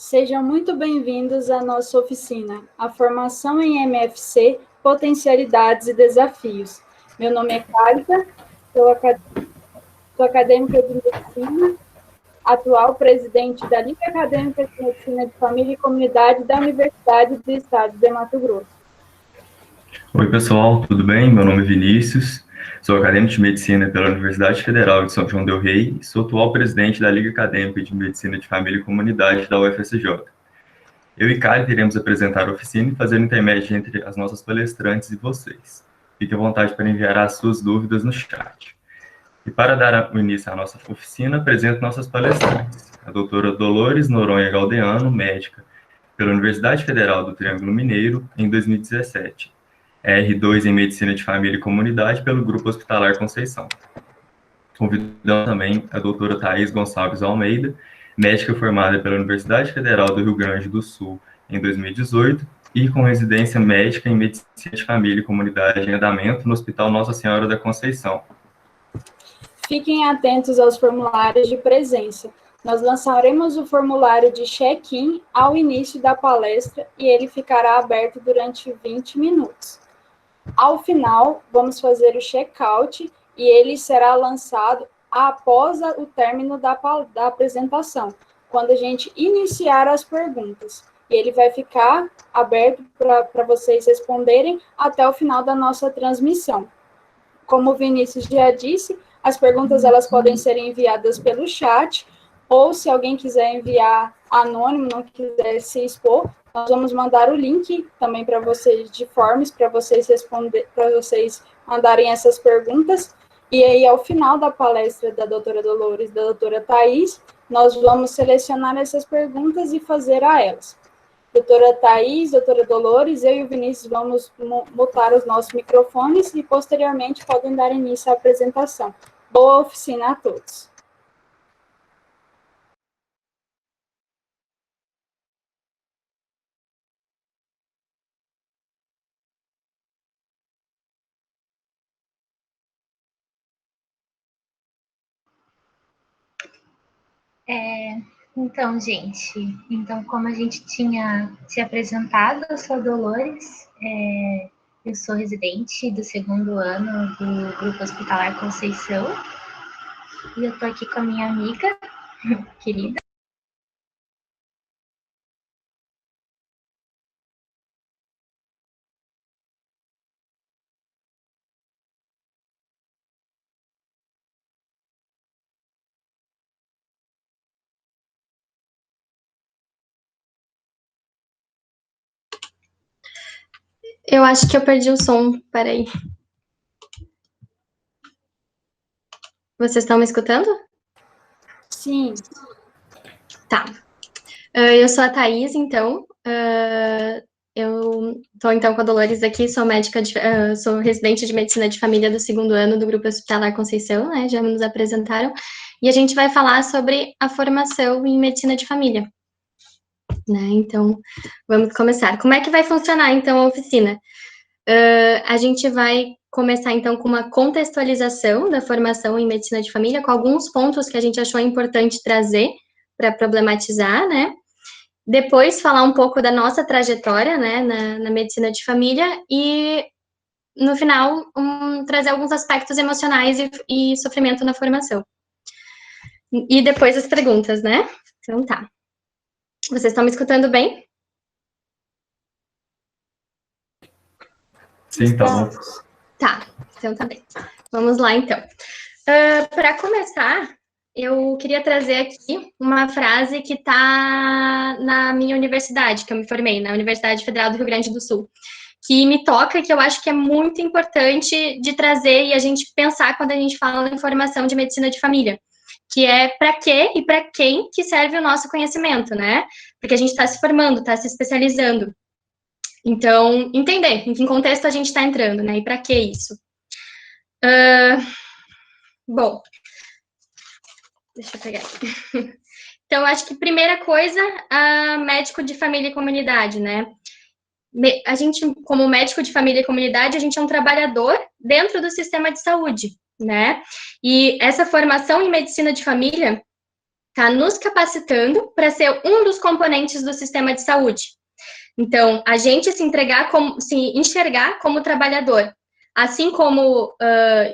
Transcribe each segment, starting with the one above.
Sejam muito bem-vindos à nossa oficina, a formação em MFC, potencialidades e desafios. Meu nome é Cálida, sou acadêmica de medicina, atual presidente da Liga Acadêmica de Medicina de Família e Comunidade da Universidade do Estado de Mato Grosso. Oi, pessoal, tudo bem? Meu nome é Vinícius, sou acadêmico de medicina pela Universidade Federal de São João del Rei e sou atual presidente da Liga Acadêmica de Medicina de Família e Comunidade da UFSJ. Eu e Kali iremos apresentar a oficina e fazer o intermédio entre as nossas palestrantes e vocês. Fique à vontade para enviar as suas dúvidas no chat. E para dar o início à nossa oficina, apresento nossas palestrantes. A doutora Dolores Noronha Galdeano, médica pela Universidade Federal do Triângulo Mineiro, em 2017. R2 em Medicina de Família e Comunidade pelo Grupo Hospitalar Conceição. Convidamos também a doutora Thaís Gonçalves Almeida, médica formada pela Universidade Federal do Rio Grande do Sul em 2018 e com residência médica em Medicina de Família e Comunidade em andamento no Hospital Nossa Senhora da Conceição. Fiquem atentos aos formulários de presença. Nós lançaremos o formulário de check-in ao início da palestra e ele ficará aberto durante 20 minutos. Ao final, vamos fazer o check-out e ele será lançado após o término da apresentação, quando a gente iniciar as perguntas. E ele vai ficar aberto para vocês responderem até o final da nossa transmissão. Como o Vinícius já disse, as perguntas elas podem ser enviadas pelo chat, ou se alguém quiser enviar anônimo, não quiser se expor, nós vamos mandar o link também para vocês de forms, para vocês responder, para vocês mandarem essas perguntas. E aí, ao final da palestra da doutora Dolores e da doutora Thaís, nós vamos selecionar essas perguntas e fazer a elas. Doutora Thaís, doutora Dolores, eu e o Vinícius vamos mutar os nossos microfones e, posteriormente, podem dar início à apresentação. Boa oficina a todos. Então, gente, como a gente tinha se apresentado, eu sou a Dolores, eu sou residente do segundo ano do Grupo Hospitalar Conceição, e eu tô aqui com a minha amiga querida. Eu acho que eu perdi o som, peraí. Vocês estão me escutando? Sim. Tá. Eu sou a Thaís, então. Eu estou, então, com a Dolores aqui, sou médica, sou residente de Medicina de Família do segundo ano do Grupo Hospitalar Conceição, né, já nos apresentaram, e a gente vai falar sobre a formação em Medicina de Família, né, então, vamos começar. Como é que vai funcionar, então, a oficina? A gente vai começar, então, com uma contextualização da formação em Medicina de Família, com alguns pontos que a gente achou importante trazer para problematizar, né, depois falar um pouco da nossa trajetória, né, na medicina de família e, no final, trazer alguns aspectos emocionais e sofrimento na formação. E depois as perguntas, né? Então tá. Vocês estão me escutando bem? Sim, tá bom. Tá, então tá bem. Vamos lá, então. Para começar, eu queria trazer aqui uma frase que está na minha universidade, que eu me formei, na Universidade Federal do Rio Grande do Sul, que me toca, que eu acho que é muito importante de trazer e a gente pensar quando a gente fala em formação de medicina de família, que é para quê e para quem que serve o nosso conhecimento, né? Porque a gente está se formando, está se especializando. Então, entender em que contexto a gente está entrando, né? E para que isso? Bom, deixa eu pegar aqui. Então, acho que primeira coisa, médico de família e comunidade, né? A gente, como médico de família e comunidade, a gente é um trabalhador dentro do sistema de saúde, né? E essa formação em medicina de família, está nos capacitando para ser um dos componentes do sistema de saúde. Então, a gente se enxergar como trabalhador, assim como,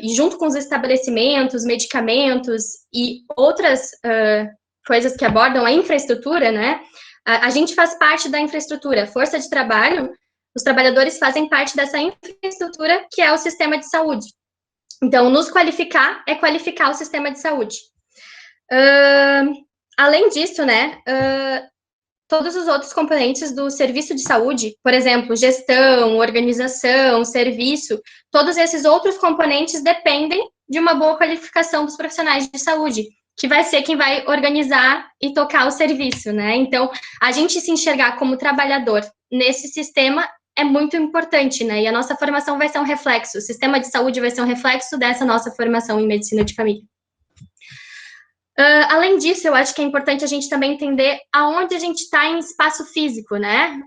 junto com os estabelecimentos, medicamentos e outras coisas que abordam a infraestrutura, né? A gente faz parte da infraestrutura, força de trabalho, os trabalhadores fazem parte dessa infraestrutura que é o sistema de saúde. Então, nos qualificar é qualificar o sistema de saúde. Além disso, né, todos os outros componentes do serviço de saúde, por exemplo, gestão, organização, serviço, todos esses outros componentes dependem de uma boa qualificação dos profissionais de saúde, que vai ser quem vai organizar e tocar o serviço, né? Então, a gente se enxergar como trabalhador nesse sistema é muito importante, né? E a nossa formação vai ser um reflexo, o sistema de saúde vai ser um reflexo dessa nossa formação em medicina de família. Além disso, eu acho que é importante a gente também entender aonde a gente está em espaço físico, né?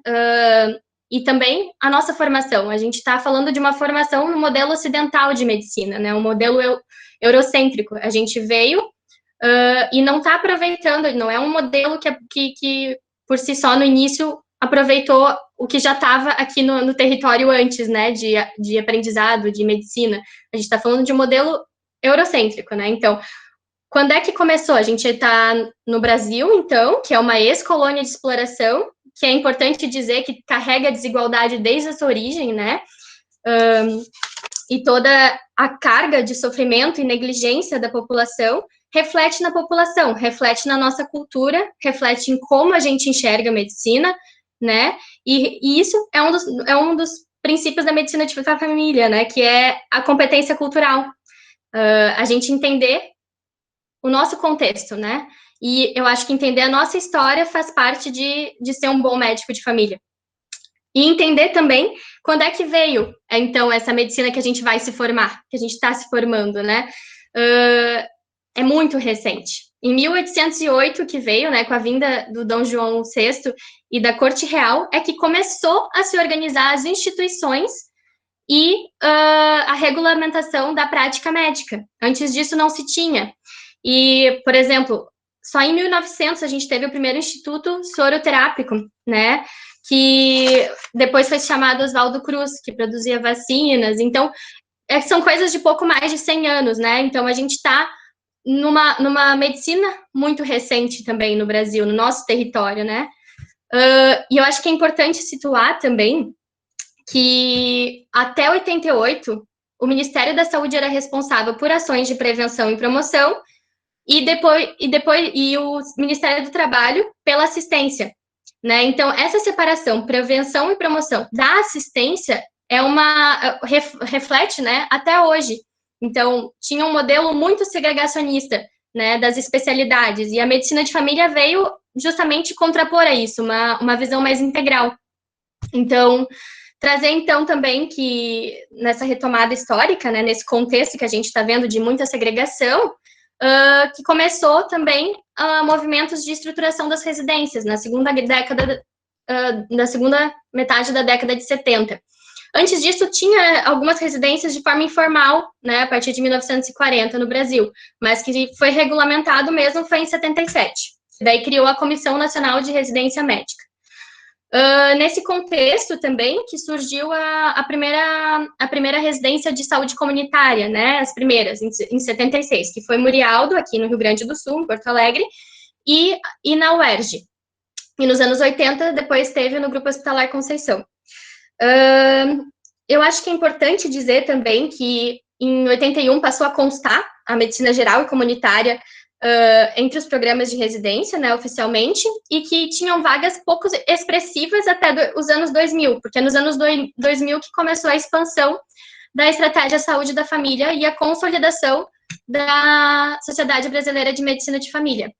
E também a nossa formação. A gente está falando de uma formação no modelo ocidental de medicina, né? Um modelo eurocêntrico. A gente veio e não está aproveitando, não é um modelo que por si só, no início, aproveitou o que já estava aqui no território antes, né? De aprendizado, de medicina. A gente está falando de um modelo eurocêntrico, né? Então, quando é que começou? A gente está no Brasil, então, que é uma ex-colônia de exploração, que é importante dizer que carrega a desigualdade desde a sua origem, né? E toda a carga de sofrimento e negligência da população reflete na população, reflete na nossa cultura, reflete em como a gente enxerga a medicina, né? E isso é um dos princípios da medicina de família, né? Que é a competência cultural. A gente entender o nosso contexto, né? E eu acho que entender a nossa história faz parte de ser um bom médico de família. E entender também quando é que veio, então, essa medicina que a gente vai se formar, que a gente está se formando, né? É muito recente. Em 1808 que veio, né, com a vinda do Dom João VI e da Corte Real, é que começou a se organizar as instituições e a regulamentação da prática médica. Antes disso não se tinha. E, por exemplo, só em 1900 a gente teve o primeiro instituto soroterápico, né, que depois foi chamado Oswaldo Cruz, que produzia vacinas. Então, são coisas de pouco mais de 100 anos, né, então a gente está numa medicina muito recente também no Brasil, no nosso território, né, e eu acho que é importante situar também que até 88 o Ministério da Saúde era responsável por ações de prevenção e promoção, e o Ministério do Trabalho pela assistência, né? Então, essa separação, prevenção e promoção da assistência reflete, né, até hoje. Então, tinha um modelo muito segregacionista, né, das especialidades, e a medicina de família veio justamente contrapor a isso, uma visão mais integral. Então, trazer, então, também que nessa retomada histórica, né, nesse contexto que a gente está vendo de muita segregação, que começou também movimentos de estruturação das residências na segunda metade da década de 70. Antes disso, tinha algumas residências de forma informal, né, a partir de 1940 no Brasil, mas que foi regulamentado mesmo foi em 77. Daí criou a Comissão Nacional de Residência Médica. Nesse contexto também que surgiu a primeira residência de saúde comunitária, né, as primeiras, em 76, que foi Murialdo, aqui no Rio Grande do Sul, em Porto Alegre, e na UERJ. E nos anos 80, depois teve no Grupo Hospitalar Conceição. Eu acho que é importante dizer também que em 81 passou a constar a medicina geral e comunitária entre os programas de residência, né, oficialmente, e que tinham vagas pouco expressivas até os anos 2000, porque é nos anos 2000 que começou a expansão da estratégia saúde da família e a consolidação da Sociedade Brasileira de Medicina de Família.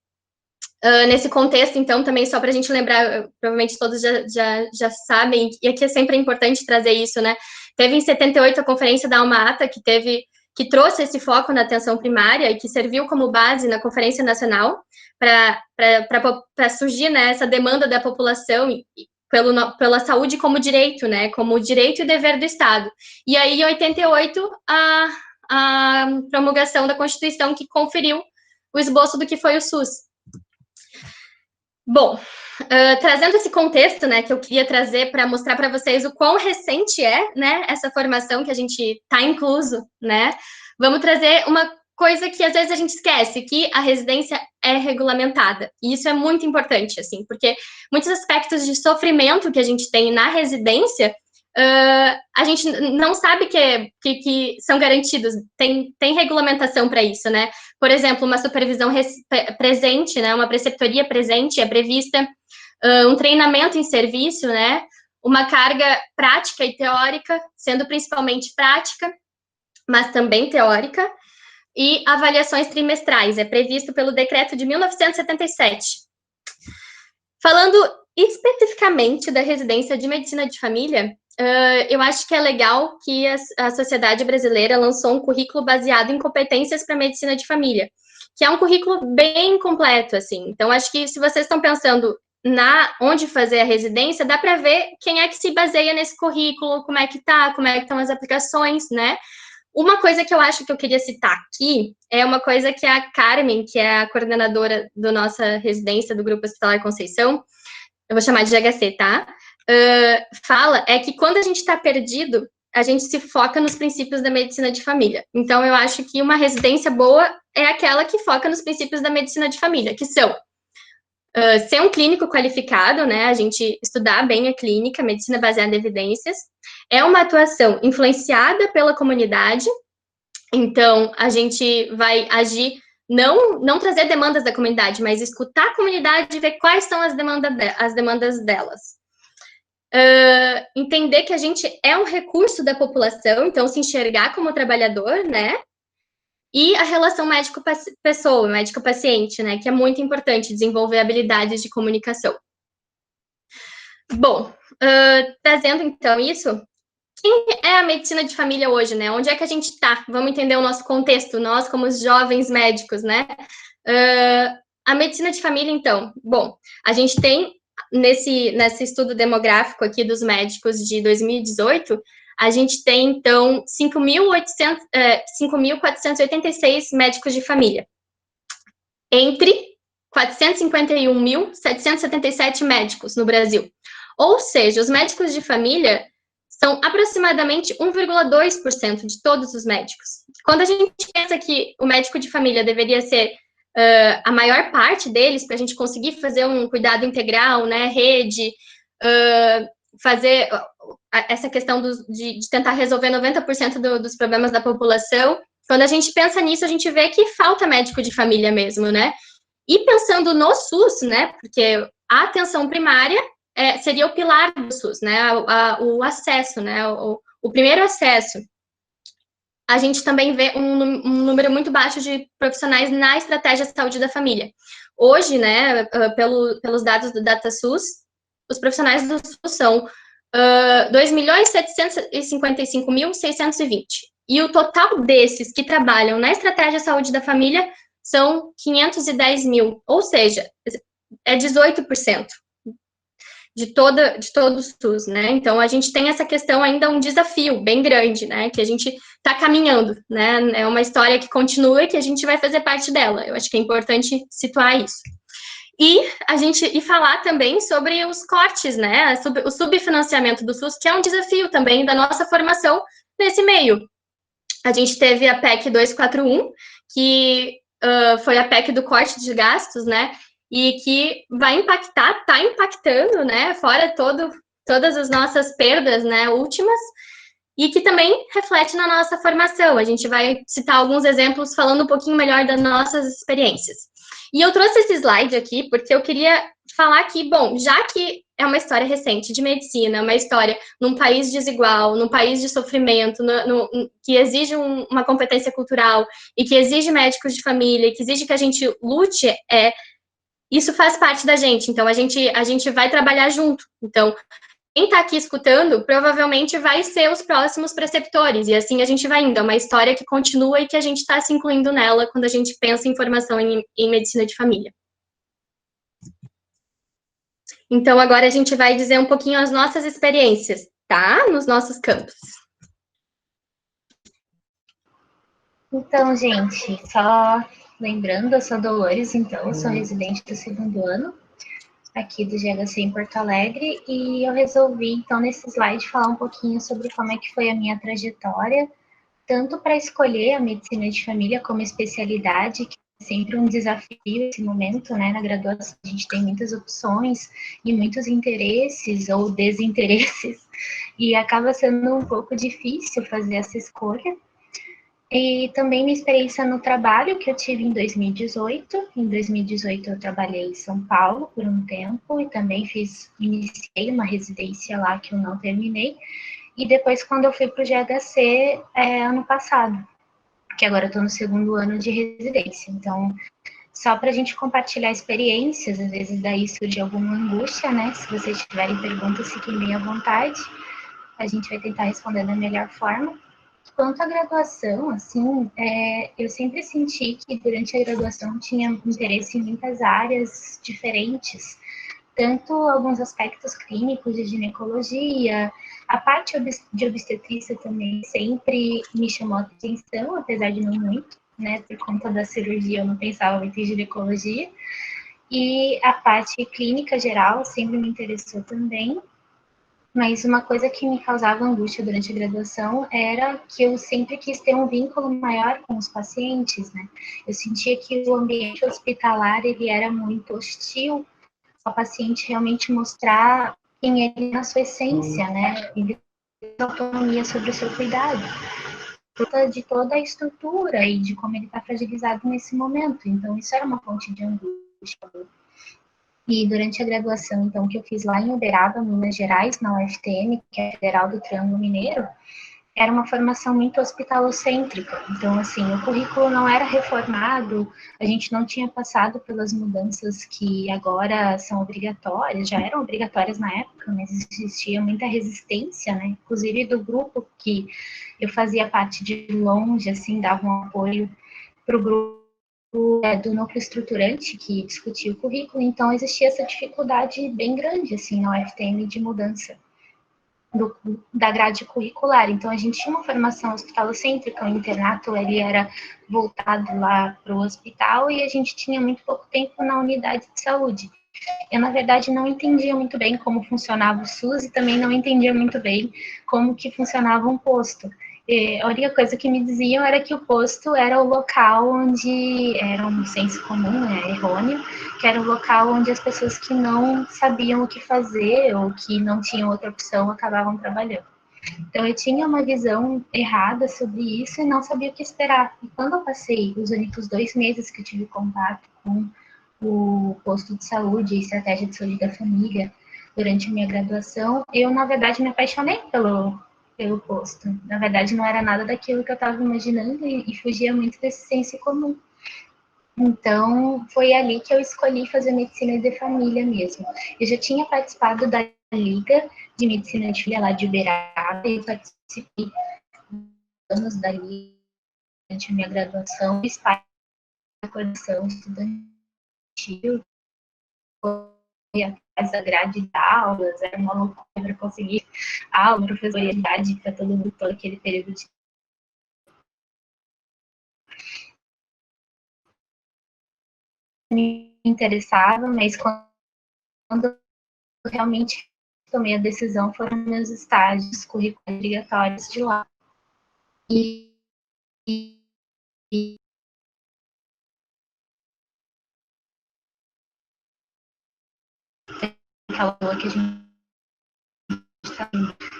Nesse contexto, então, também só para a gente lembrar, provavelmente todos já sabem, e aqui é sempre importante trazer isso, né, teve em 78 a Conferência da Alma Ata, que trouxe esse foco na atenção primária e que serviu como base na Conferência Nacional para surgir, né, essa demanda da população pela saúde como direito, né, como direito e dever do Estado. E aí, em 88, a promulgação da Constituição que conferiu o esboço do que foi o SUS. Bom, trazendo esse contexto, né, que eu queria trazer para mostrar para vocês o quão recente é, né, essa formação que a gente está incluso, né, vamos trazer uma coisa que às vezes a gente esquece, que a residência é regulamentada, e isso é muito importante, assim, porque muitos aspectos de sofrimento que a gente tem na residência, a gente não sabe que são garantidos, tem regulamentação para isso, né, por exemplo, uma supervisão presente, né, uma preceptoria presente é prevista, um treinamento em serviço, né, uma carga prática e teórica, sendo principalmente prática, mas também teórica, e avaliações trimestrais, é previsto pelo decreto de 1977. Falando especificamente da residência de medicina de família, eu acho que é legal que a sociedade brasileira lançou um currículo baseado em competências para medicina de família, que é um currículo bem completo, assim. Então, acho que se vocês estão pensando onde fazer a residência, dá para ver quem é que se baseia nesse currículo, como é que estão as aplicações, né? Uma coisa que eu acho que eu queria citar aqui é uma coisa que a Carmen, que é a coordenadora da nossa residência do Grupo Hospitalar Conceição, eu vou chamar de GHC, tá? Fala é que quando a gente está perdido, a gente se foca nos princípios da medicina de família. Então, eu acho que uma residência boa é aquela que foca nos princípios da medicina de família, que são ser um clínico qualificado, né? A gente estudar bem a clínica, medicina baseada em evidências, é uma atuação influenciada pela comunidade, então a gente vai agir, não trazer demandas da comunidade, mas escutar a comunidade e ver quais são as demandas delas. Entender que a gente é um recurso da população, então se enxergar como trabalhador, né? E a relação médico-pessoa, médico-paciente, né? Que é muito importante desenvolver habilidades de comunicação. Bom, trazendo então isso, quem é a medicina de família hoje, né? Onde é que a gente está? Vamos entender o nosso contexto, nós como os jovens médicos, né? A medicina de família, então, bom, a gente tem nesse estudo demográfico aqui dos médicos de 2018, a gente tem, então, 5.486 médicos de família, entre 451.777 médicos no Brasil. Ou seja, os médicos de família são aproximadamente 1,2% de todos os médicos. Quando a gente pensa que o médico de família deveria ser a maior parte deles, para a gente conseguir fazer um cuidado integral, né, rede, fazer essa questão de tentar resolver 90% dos problemas da população, quando a gente pensa nisso, a gente vê que falta médico de família mesmo, né? E pensando no SUS, né, porque a atenção primária seria o pilar do SUS, né, o acesso, né, o primeiro acesso. A gente também vê um número muito baixo de profissionais na estratégia de saúde da família. Hoje, né, pelos dados do DataSUS, os profissionais do SUS são 2.755.620. E o total desses que trabalham na estratégia de saúde da família são 510 mil, ou seja, é 18% de todo o SUS, né? Então, a gente tem essa questão ainda, um desafio bem grande, né? Que a gente está caminhando, né? É uma história que continua e que a gente vai fazer parte dela. Eu acho que é importante situar isso. E falar também sobre os cortes, né? O subfinanciamento do SUS, que é um desafio também da nossa formação nesse meio. A gente teve a PEC 241, que foi a PEC do corte de gastos, né? E que vai impactar, está impactando, né? Fora todas as nossas perdas, né? Últimas, e que também reflete na nossa formação. A gente vai citar alguns exemplos falando um pouquinho melhor das nossas experiências. E eu trouxe esse slide aqui porque eu queria falar que, bom, já que é uma história recente de medicina, uma história num país desigual, num país de sofrimento, que exige uma competência cultural e que exige médicos de família, que exige que a gente lute, isso faz parte da gente. Então, a gente vai trabalhar junto. Então, quem está aqui escutando, provavelmente vai ser os próximos preceptores, e assim a gente vai indo. É uma história que continua e que a gente está se incluindo nela quando a gente pensa em formação em medicina de família. Então, agora a gente vai dizer um pouquinho as nossas experiências, tá? Nos nossos campos. Então, gente, só lembrando, eu sou Dolores, então, eu sou residente do segundo ano. aqui do GHC em Porto Alegre, e eu resolvi, então, nesse slide, falar um pouquinho sobre como é que foi a minha trajetória, tanto para escolher a medicina de família como especialidade, que é sempre um desafio esse momento, né? Na graduação a gente tem muitas opções e muitos interesses ou desinteresses, e acaba sendo um pouco difícil fazer essa escolha. E também minha experiência no trabalho que eu tive em 2018. Em 2018 eu trabalhei em São Paulo por um tempo e também iniciei uma residência lá que eu não terminei. E depois, quando eu fui para o GHC, ano passado, que agora eu estou no segundo ano de residência. Então, só para a gente compartilhar experiências, às vezes daí surge alguma angústia, né? Se vocês tiverem perguntas, fiquem bem à vontade. A gente vai tentar responder da melhor forma. Quanto à graduação, assim, eu sempre senti que durante a graduação tinha interesse em muitas áreas diferentes, tanto alguns aspectos clínicos de ginecologia, a parte de obstetrícia também sempre me chamou a atenção, apesar de não muito, né, por conta da cirurgia eu não pensava muito em ginecologia, e a parte clínica geral sempre me interessou também, mas uma coisa que me causava angústia durante a graduação era que eu sempre quis ter um vínculo maior com os pacientes, né? Eu sentia que o ambiente hospitalar, ele era muito hostil ao paciente realmente mostrar quem ele é na sua essência, né? E ter autonomia sobre o seu cuidado. De toda a estrutura e de como ele está fragilizado nesse momento. Então, isso era uma fonte de angústia. E durante a graduação, então, que eu fiz lá em Uberaba, Minas Gerais, na UFTM, que é a Federal do Triângulo Mineiro, era uma formação muito hospitalocêntrica. Então, assim, o currículo não era reformado, a gente não tinha passado pelas mudanças que agora são obrigatórias, já eram obrigatórias na época, mas existia muita resistência, né? Inclusive do grupo que eu fazia parte de longe, assim, dava um apoio para o grupo do núcleo estruturante que discutia o currículo, então existia essa dificuldade bem grande, assim, na UFTM de mudança da grade curricular. Então, a gente tinha uma formação hospitalocêntrica, o internato ele era voltado lá para o hospital e a gente tinha muito pouco tempo na unidade de saúde. Eu, na verdade, não entendia muito bem como funcionava o SUS e também não entendia muito bem como que funcionava um posto. A única coisa que me diziam era que o posto era o local onde, era um senso comum, errôneo, que era o local onde as pessoas que não sabiam o que fazer ou que não tinham outra opção acabavam trabalhando. Então, eu tinha uma visão errada sobre isso e não sabia o que esperar. E quando eu passei os únicos 2 meses que eu tive contato com o posto de saúde e estratégia de saúde da família durante a minha graduação, eu, na verdade, me apaixonei pelo posto. Na verdade, não era nada daquilo que eu estava imaginando e fugia muito desse senso comum. Então, foi ali que eu escolhi fazer medicina de família mesmo. Eu já tinha participado da Liga de Medicina de Família lá de Uberaba, e eu participei anos da Liga durante a minha graduação, fiz parte da coordenação estudantil, foi atrás da grade de aulas, era uma loucura para conseguir aula, professor e idade para todo mundo, todo aquele período de me interessava, mas quando eu realmente tomei a decisão foram meus estágios curriculares obrigatórios de lá. E, e aquela que a gente está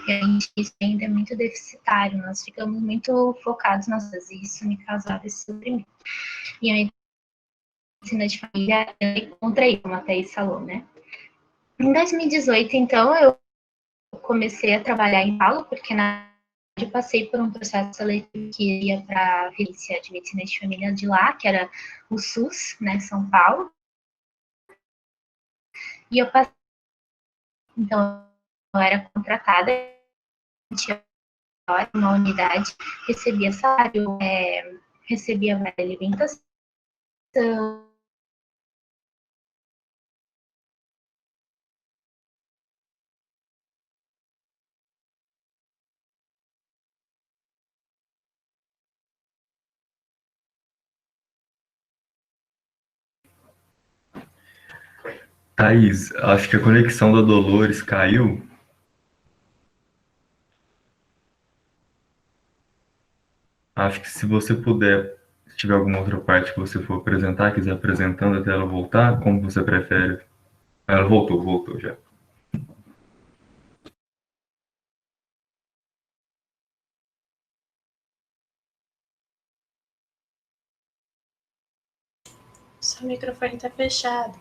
realmente isso ainda é muito deficitário, nós ficamos muito focados nas coisas e isso me causava esse sofrimento. E a medicina de família eu encontrei, como a Thaís falou, né? Em 2018, então, eu comecei a trabalhar em Paulo, porque eu passei por um processo seletivo que ia para a residência de medicina de família de lá, que era o SUS, né, São Paulo. E eu passei, então, eu era contratada, tinha uma unidade, recebia salário, recebia alimentação, Thaís, acho que a conexão da Dolores caiu. Acho que se você puder, se tiver alguma outra parte que você for apresentar, quiser apresentando até ela voltar, como você prefere. Ela voltou já. Seu microfone está fechado.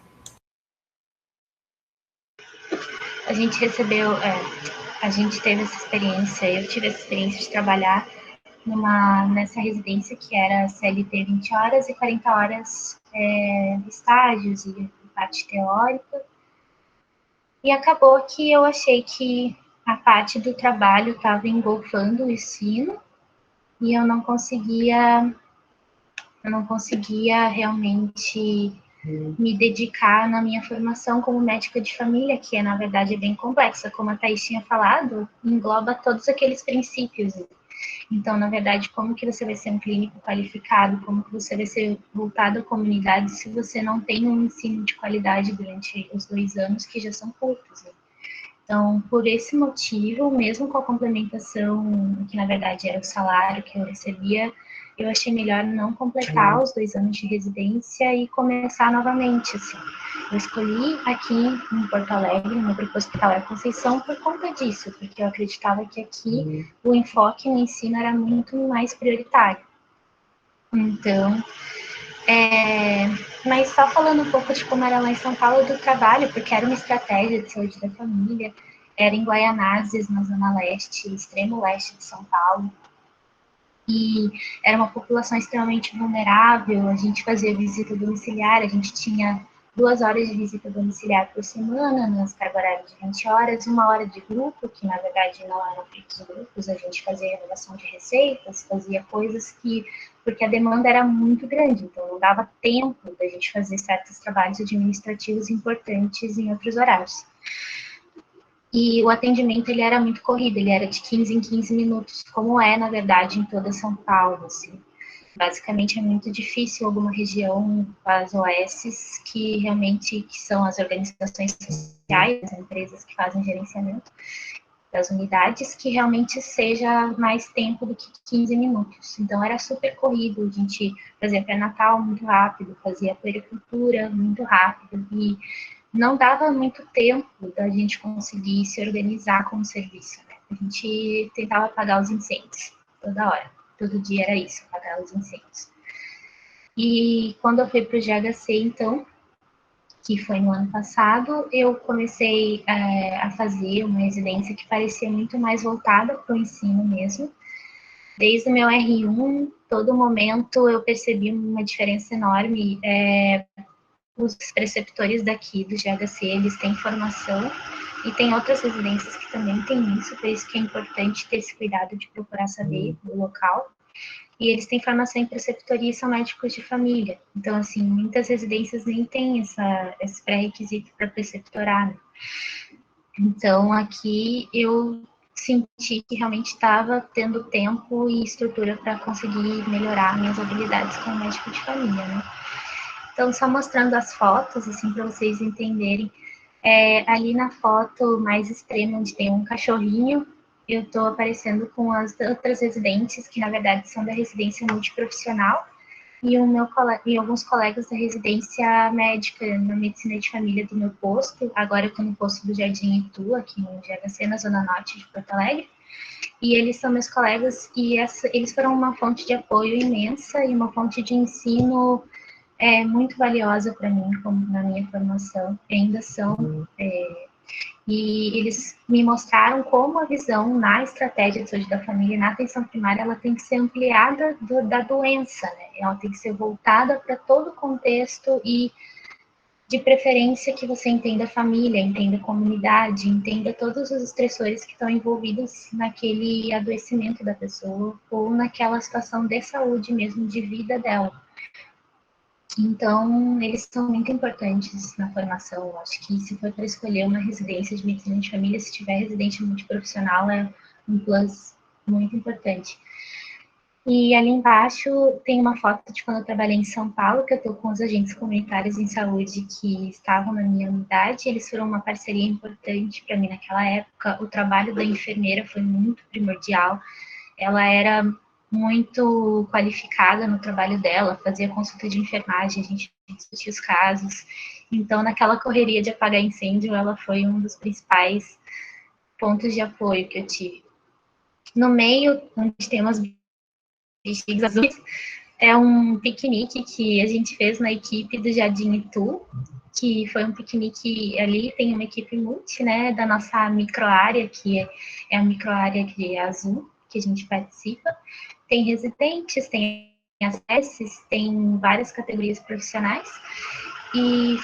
A gente recebeu, a gente teve essa experiência, eu tive essa experiência de trabalhar nessa residência que era CLT 20 horas e 40 horas estágios e parte teórica. E acabou que eu achei que a parte do trabalho estava engolfando o ensino e eu não conseguia realmente me dedicar na minha formação como médica de família, que na verdade é bem complexa, como a Thaís tinha falado, engloba todos aqueles princípios. Então, na verdade, como que você vai ser um clínico qualificado, como que você vai ser voltado à comunidade se você não tem um ensino de qualidade durante os 2 anos, que já são curtos, né? Então, por esse motivo, mesmo com a complementação, que na verdade era o salário que eu recebia, eu achei melhor não completar os 2 anos de residência e começar novamente, assim. Eu escolhi aqui em Porto Alegre, no Grupo Hospitalar Conceição, por conta disso, porque eu acreditava que aqui o enfoque no ensino era muito mais prioritário. Então, mas só falando um pouco de como era lá em São Paulo do trabalho, porque era uma estratégia de saúde da família, era em Guaianazes, na zona leste, extremo leste de São Paulo, e era uma população extremamente vulnerável, a gente fazia visita domiciliar, a gente tinha 2 horas de visita domiciliar por semana, nas cargas horárias de 20 horas, 1 hora de grupo, que na verdade não eram feitos grupos, a gente fazia renovação de receitas, fazia coisas que, porque a demanda era muito grande, então não dava tempo da gente fazer certos trabalhos administrativos importantes em outros horários. E o atendimento, ele era muito corrido, ele era de 15 em 15 minutos, como é, na verdade, em toda São Paulo, assim. Basicamente, é muito difícil alguma região, as OSs, que realmente que são as organizações sociais, as empresas que fazem gerenciamento das unidades, que realmente seja mais tempo do que 15 minutos. Então, era super corrido, a gente fazia pré-natal muito rápido, fazia puericultura muito rápido, e não dava muito tempo da gente conseguir se organizar como serviço, né? A gente tentava apagar os incêndios toda hora, todo dia era isso, apagar os incêndios. E quando eu fui para o GHC, então, que foi no ano passado, eu comecei a fazer uma residência que parecia muito mais voltada para o ensino mesmo. Desde o meu R1, todo momento eu percebi uma diferença enorme. Os preceptores daqui do GHC, eles têm formação e tem outras residências que também têm isso, por isso que é importante ter esse cuidado de procurar saber do local. E eles têm formação em preceptoria e são médicos de família. Então, assim, muitas residências nem têm esse pré-requisito para preceptorar, né? Então, aqui eu senti que realmente estava tendo tempo e estrutura para conseguir melhorar minhas habilidades como médico de família, né? Então, só mostrando as fotos, assim, para vocês entenderem. Ali na foto mais extrema, onde tem um cachorrinho, eu estou aparecendo com as outras residentes, que na verdade são da residência multiprofissional, e alguns colegas da residência médica na medicina de família do meu posto. Agora eu estou no posto do Jardim Itu, aqui no GHC, na Zona Norte de Porto Alegre. E eles são meus colegas, e eles foram uma fonte de apoio imensa e uma fonte de ensino muito valiosa para mim, como na minha formação, ainda são. E eles me mostraram como a visão na estratégia de saúde da família, na atenção primária, ela tem que ser ampliada da doença, né? Ela tem que ser voltada para todo o contexto e, de preferência, que você entenda a família, entenda a comunidade, entenda todos os estressores que estão envolvidos naquele adoecimento da pessoa ou naquela situação de saúde mesmo, de vida dela. Então, eles são muito importantes na formação. Eu acho que se for para escolher uma residência de medicina de família, se tiver residente multiprofissional, é um plus muito importante. E ali embaixo tem uma foto de quando eu trabalhei em São Paulo, que eu estou com os agentes comunitários em saúde que estavam na minha unidade. Eles foram uma parceria importante para mim naquela época. O trabalho da enfermeira foi muito primordial. Ela era muito qualificada no trabalho dela, fazia consulta de enfermagem, a gente discutia os casos. Então, naquela correria de apagar incêndio, ela foi um dos principais pontos de apoio que eu tive. No meio, onde tem umas bexigas azuis, é um piquenique que a gente fez na equipe do Jardim Itu, que foi um piquenique ali, tem uma equipe multi, né, da nossa microárea, que é a microárea que é azul, que a gente participa. Tem residentes, tem acessos, tem várias categorias profissionais, e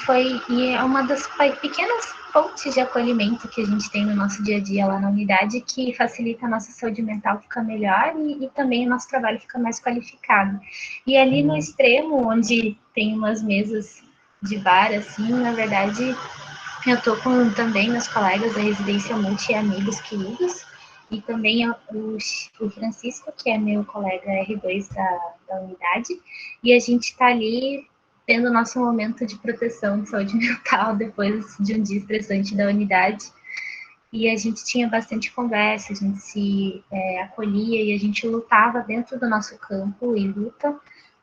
é uma das pequenas pontes de acolhimento que a gente tem no nosso dia a dia lá na unidade, que facilita a nossa saúde mental ficar melhor e também o nosso trabalho fica mais qualificado. E ali no extremo, onde tem umas mesas de bar, assim, na verdade, eu tô com também meus colegas da residência multi e amigos queridos, e também o Francisco, que é meu colega R2 da unidade, e a gente está ali tendo o nosso momento de proteção de saúde mental depois de um dia estressante da unidade. E a gente tinha bastante conversa, a gente se acolhia e a gente lutava dentro do nosso campo e luta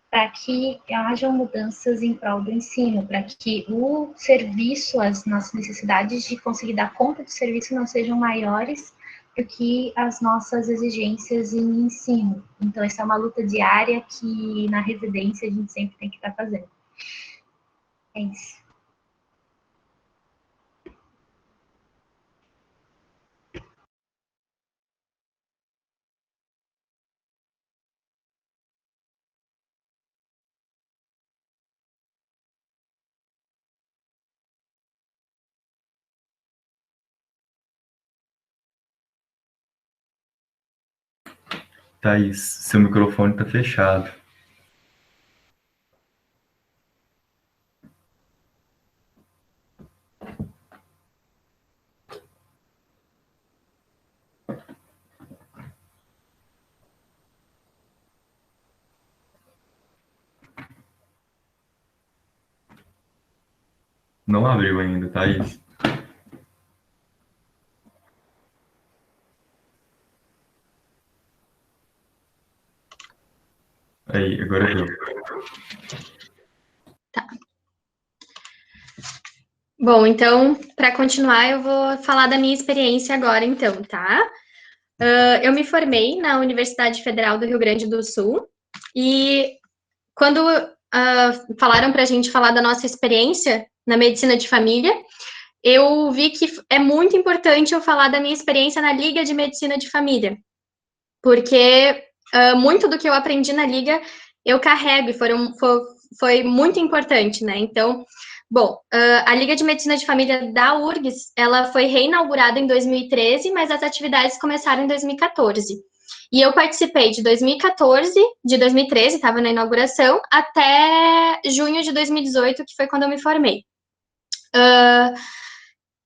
para que hajam mudanças em prol do ensino, para que o serviço, as nossas necessidades de conseguir dar conta do serviço não sejam maiores do que as nossas exigências em ensino. Então, essa é uma luta diária que na residência a gente sempre tem que estar fazendo. É isso. Thaís, seu microfone está fechado. Não abriu ainda, Thaís. Aí, agora abriu. Tá. Bom, então, para continuar, eu vou falar da minha experiência agora, então, tá? Eu me formei na Universidade Federal do Rio Grande do Sul e quando falaram para a gente falar da nossa experiência na medicina de família, eu vi que é muito importante eu falar da minha experiência na Liga de Medicina de Família, porque muito do que eu aprendi na Liga eu carrego e foi muito importante, né? Então, bom, a Liga de Medicina de Família da URGS, ela foi reinaugurada em 2013, mas as atividades começaram em 2014. E eu participei de 2014, de 2013, estava na inauguração, até junho de 2018, que foi quando eu me formei.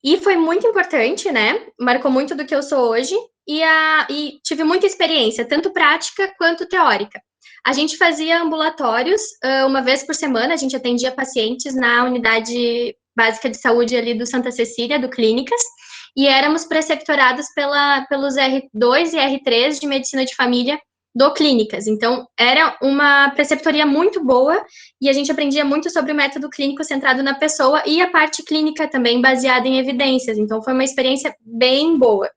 E foi muito importante, né? Marcou muito do que eu sou hoje e tive muita experiência, tanto prática quanto teórica. A gente fazia ambulatórios uma vez por semana, a gente atendia pacientes na unidade básica de saúde ali do Santa Cecília, do Clínicas, e éramos preceptorados pelos R2 e R3 de medicina de família do Clínicas. Então, era uma preceptoria muito boa e a gente aprendia muito sobre o método clínico centrado na pessoa e a parte clínica também baseada em evidências. Então, foi uma experiência bem boa,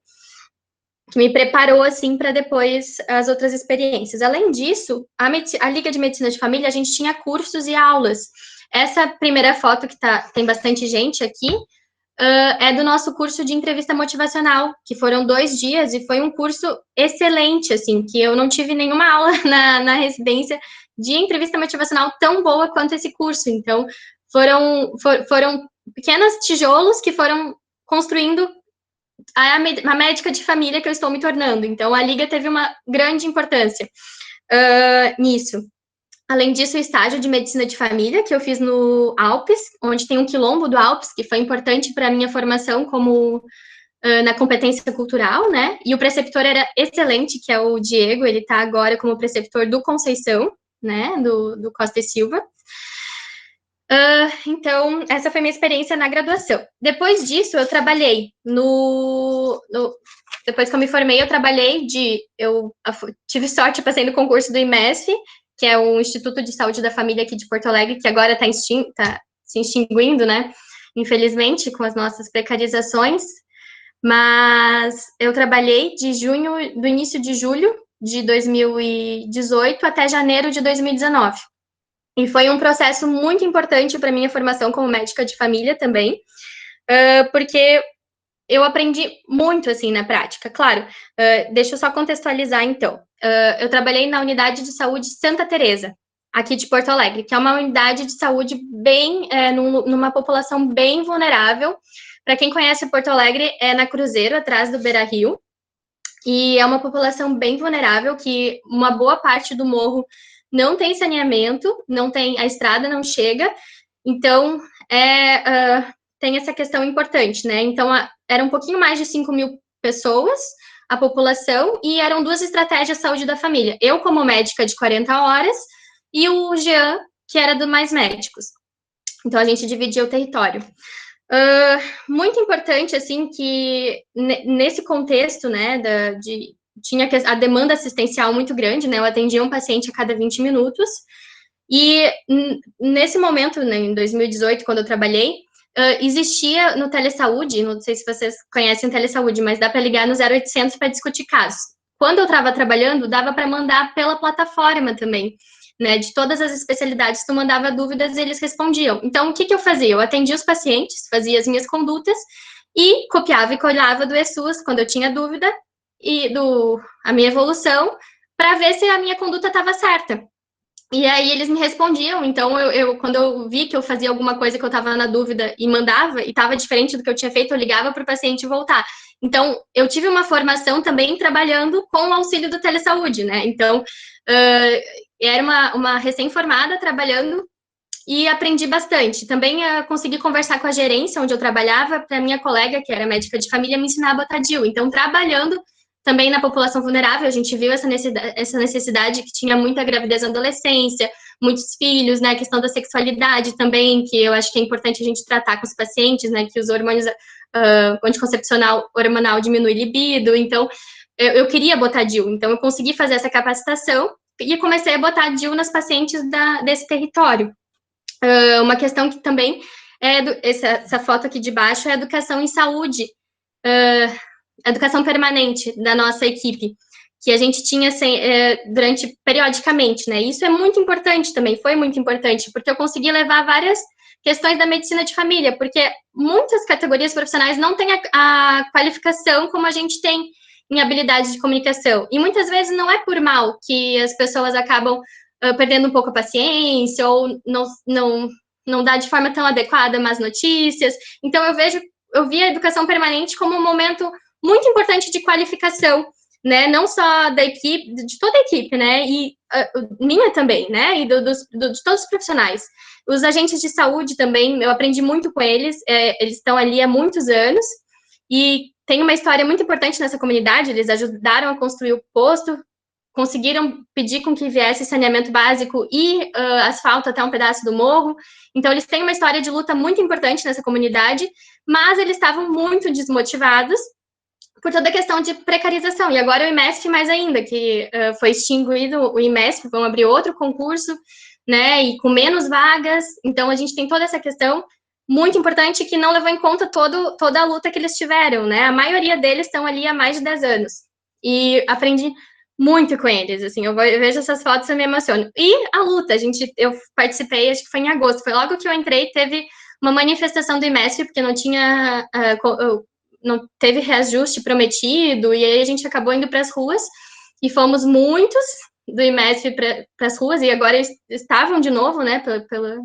que me preparou, assim, para depois as outras experiências. Além disso, a Liga de Medicina de Família, a gente tinha cursos e aulas. Essa primeira foto, que tem bastante gente aqui, é do nosso curso de entrevista motivacional, que foram 2 dias, e foi um curso excelente, assim, que eu não tive nenhuma aula na residência de entrevista motivacional tão boa quanto esse curso. Então, foram pequenos tijolos que foram construindo a médica de família que eu estou me tornando. Então, a Liga teve uma grande importância nisso. Além disso, o estágio de medicina de família, que eu fiz no Alpes, onde tem um quilombo do Alpes, que foi importante para a minha formação como na competência cultural, né? E o preceptor era excelente, que é o Diego, ele está agora como preceptor do Conceição, né? Do Costa e Silva. Então, essa foi minha experiência na graduação. Depois disso, eu trabalhei depois que eu me formei, eu trabalhei eu tive sorte, passei no concurso do IMESF, que é o Instituto de Saúde da Família aqui de Porto Alegre, que agora está se extinguindo, né? Infelizmente, com as nossas precarizações. Mas eu trabalhei do início de julho de 2018 até janeiro de 2019. E foi um processo muito importante para minha formação como médica de família também, porque eu aprendi muito, assim, na prática. Claro, deixa eu só contextualizar, então. Eu trabalhei na Unidade de Saúde Santa Teresa, aqui de Porto Alegre, que é uma unidade de saúde numa população bem vulnerável. Para quem conhece Porto Alegre, é na Cruzeiro, atrás do Beira-Rio, e é uma população bem vulnerável, que uma boa parte do morro não tem saneamento, a estrada não chega, então tem essa questão importante, né? Então, era um pouquinho mais de 5.000 pessoas, a população, e eram 2 estratégias de saúde da família. Eu, como médica de 40 horas, e o Jean, que era do Mais Médicos. Então, a gente dividia o território. Muito importante, assim, que nesse contexto, né, tinha a demanda assistencial muito grande, né, eu atendia um paciente a cada 20 minutos, e nesse momento, né, em 2018, quando eu trabalhei, existia no Telesaúde, não sei se vocês conhecem o Telesaúde, mas dá para ligar no 0800 para discutir casos. Quando eu estava trabalhando, dava para mandar pela plataforma também, né, de todas as especialidades, tu mandava dúvidas e eles respondiam. Então, o que eu fazia? Eu atendia os pacientes, fazia as minhas condutas e copiava e colava do ESUS quando eu tinha dúvida e a minha evolução para ver se a minha conduta estava certa. E aí eles me respondiam, então quando eu vi que eu fazia alguma coisa que eu estava na dúvida e mandava, e estava diferente do que eu tinha feito, eu ligava para o paciente voltar. Então, eu tive uma formação também trabalhando com o auxílio do Telesaúde, né? Então, era uma recém-formada trabalhando e aprendi bastante. Também consegui conversar com a gerência onde eu trabalhava, para minha colega, que era médica de família, me ensinar a botar DIU. Então, trabalhando também na população vulnerável, a gente viu essa necessidade que tinha muita gravidez na adolescência, muitos filhos, né, a questão da sexualidade também, que eu acho que é importante a gente tratar com os pacientes, né, que os hormônios, anticoncepcional hormonal diminui libido, então eu queria botar DIU, então eu consegui fazer essa capacitação e comecei a botar DIU nas pacientes desse território. Uma questão que também essa foto aqui de baixo é a educação em saúde, educação permanente da nossa equipe, que a gente tinha periodicamente, né? Isso é muito importante também, foi muito importante, porque eu consegui levar várias questões da medicina de família, porque muitas categorias profissionais não têm a qualificação como a gente tem em habilidades de comunicação, e muitas vezes não é por mal que as pessoas acabam perdendo um pouco a paciência, ou não dá de forma tão adequada más notícias. Então, eu vi a educação permanente como um momento muito importante de qualificação, né, não só da equipe, de toda a equipe, né, e minha também, né, e de todos os profissionais. Os agentes de saúde também, eu aprendi muito com eles, eles estão ali há muitos anos, e tem uma história muito importante nessa comunidade, eles ajudaram a construir o posto, conseguiram pedir com que viesse saneamento básico e asfalto até um pedaço do morro. Então, eles têm uma história de luta muito importante nessa comunidade, mas eles estavam muito desmotivados por toda a questão de precarização. E agora o IMESF mais ainda, que foi extinguido o IMESF, vão abrir outro concurso, né, e com menos vagas. Então, a gente tem toda essa questão muito importante que não levou em conta toda a luta que eles tiveram, né? A maioria deles estão ali há mais de 10 anos. E aprendi muito com eles, assim, eu vejo essas fotos e me emociono. E a luta, eu participei, acho que foi em agosto, foi logo que eu entrei, teve uma manifestação do IMESF, porque não teve reajuste prometido, e aí a gente acabou indo para as ruas, e fomos muitos do IMESF para as ruas, e agora estavam de novo, né, pela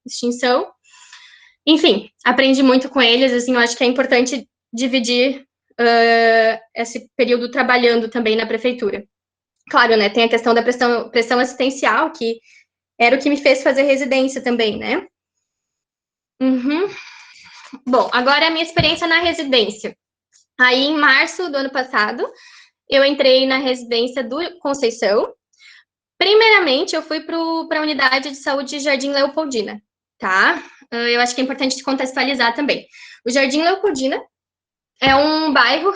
extinção. Enfim, aprendi muito com eles, assim, eu acho que é importante dividir esse período trabalhando também na prefeitura. Claro, né, tem a questão da pressão assistencial, que era o que me fez fazer residência também, né? Bom, agora a minha experiência na residência. Aí, em março do ano passado, eu entrei na residência do Conceição. Primeiramente, eu fui para a unidade de saúde Jardim Leopoldina, tá? Eu acho que é importante contextualizar também. O Jardim Leopoldina é um bairro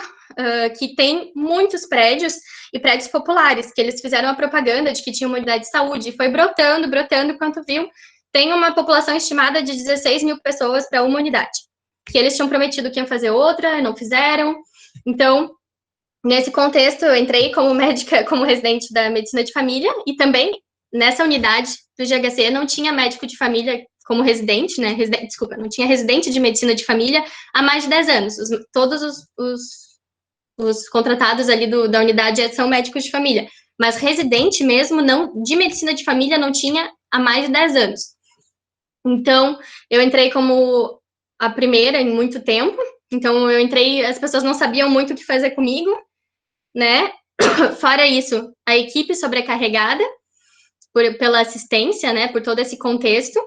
que tem muitos prédios e prédios populares, que eles fizeram a propaganda de que tinha uma unidade de saúde, e foi brotando, quanto viu, tem uma população estimada de 16 mil pessoas para uma unidade, que eles tinham prometido que iam fazer outra, não fizeram. Então, nesse contexto, eu entrei como médica, como residente da medicina de família, e também nessa unidade do GHC não tinha médico de família como residente, né? Não tinha residente de medicina de família há mais de 10 anos. Todos os contratados ali da unidade são médicos de família, mas residente mesmo, não, de medicina de família, não tinha há mais de 10 anos. Então, eu entrei como a primeira em muito tempo. Então, eu entrei, as pessoas não sabiam muito o que fazer comigo, né? Fora isso, a equipe sobrecarregada pela assistência, né? Por todo esse contexto.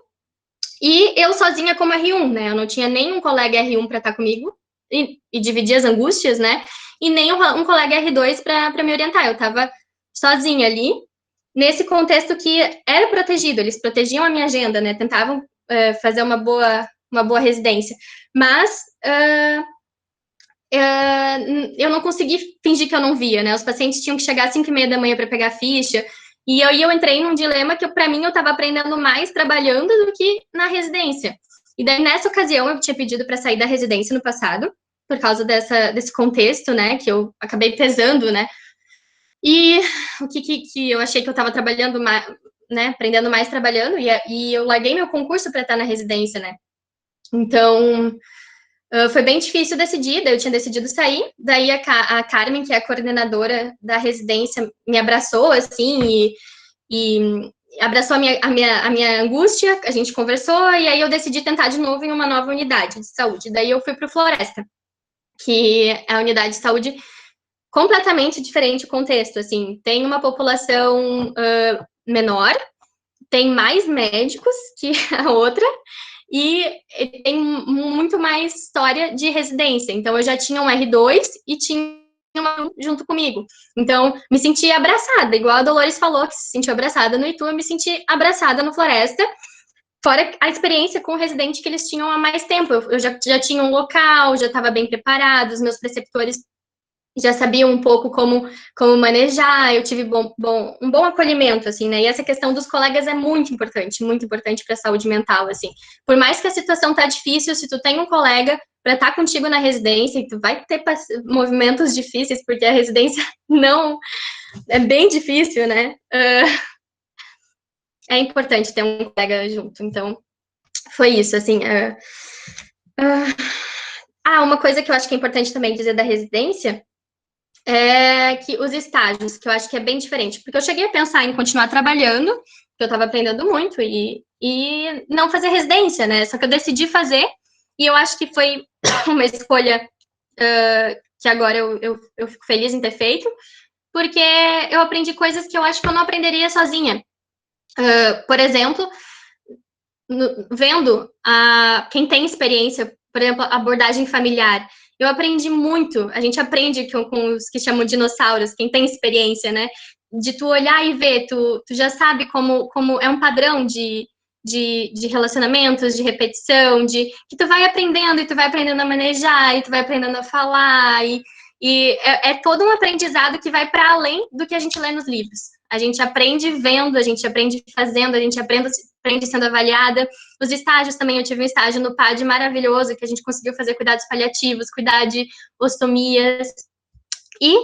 E eu sozinha como R1, né? Eu não tinha nenhum colega R1 para estar comigo e dividir as angústias, né? E nem um colega R2 para me orientar. Eu estava sozinha ali, nesse contexto que era protegido, eles protegiam a minha agenda, né? Tentavam fazer uma boa residência. Mas eu não consegui fingir que eu não via, né? Os pacientes tinham que chegar às 5h30 da manhã para pegar ficha, e eu entrei num dilema que, para mim, eu estava aprendendo mais trabalhando do que na residência. E daí, nessa ocasião, eu tinha pedido para sair da residência no passado, por causa desse contexto, né, que eu acabei pesando, né, e o que eu achei que eu estava trabalhando mais, né, aprendendo mais trabalhando, e eu larguei meu concurso para estar na residência, né. Então, foi bem difícil decidir, daí eu tinha decidido sair, daí a Carmen, que é a coordenadora da residência, me abraçou, assim, e abraçou a minha angústia, a gente conversou, e aí eu decidi tentar de novo em uma nova unidade de saúde. Daí eu fui para o Floresta, que é a unidade de saúde completamente diferente o contexto, assim, tem uma população menor, tem mais médicos que a outra, e tem muito mais história de residência. Então, eu já tinha um R2 e tinha uma junto comigo. Então, me senti abraçada, igual a Dolores falou, que se sentiu abraçada no Itu, eu me senti abraçada no Floresta, fora a experiência com o residente que eles tinham há mais tempo. Eu já tinha um local, já estava bem preparado, os meus preceptores já sabiam um pouco como manejar, eu tive um bom acolhimento, assim, né, e essa questão dos colegas é muito importante para a saúde mental, assim, por mais que a situação tá difícil, se tu tem um colega para estar contigo na residência, e tu vai ter movimentos difíceis, porque a residência não, é bem difícil, né, é importante ter um colega junto, então, foi isso, assim, uma coisa que eu acho que é importante também dizer da residência, que os estágios, que eu acho que é bem diferente, porque eu cheguei a pensar em continuar trabalhando, porque eu estava aprendendo muito, e não fazer residência, né, só que eu decidi fazer, e eu acho que foi uma escolha que agora eu fico feliz em ter feito, porque eu aprendi coisas que eu acho que eu não aprenderia sozinha. Por exemplo, vendo quem tem experiência, por exemplo, abordagem familiar, eu aprendi muito, a gente aprende com os que chamam dinossauros, quem tem experiência, né, de tu olhar e ver, tu já sabe como é um padrão de relacionamentos, de repetição, que tu vai aprendendo, e tu vai aprendendo a manejar, e tu vai aprendendo a falar, e é todo um aprendizado que vai para além do que a gente lê nos livros. A gente aprende vendo, a gente aprende fazendo, a gente aprende sendo avaliada. Os estágios também, eu tive um estágio no PAD maravilhoso, que a gente conseguiu fazer cuidados paliativos, cuidar de ostomias. E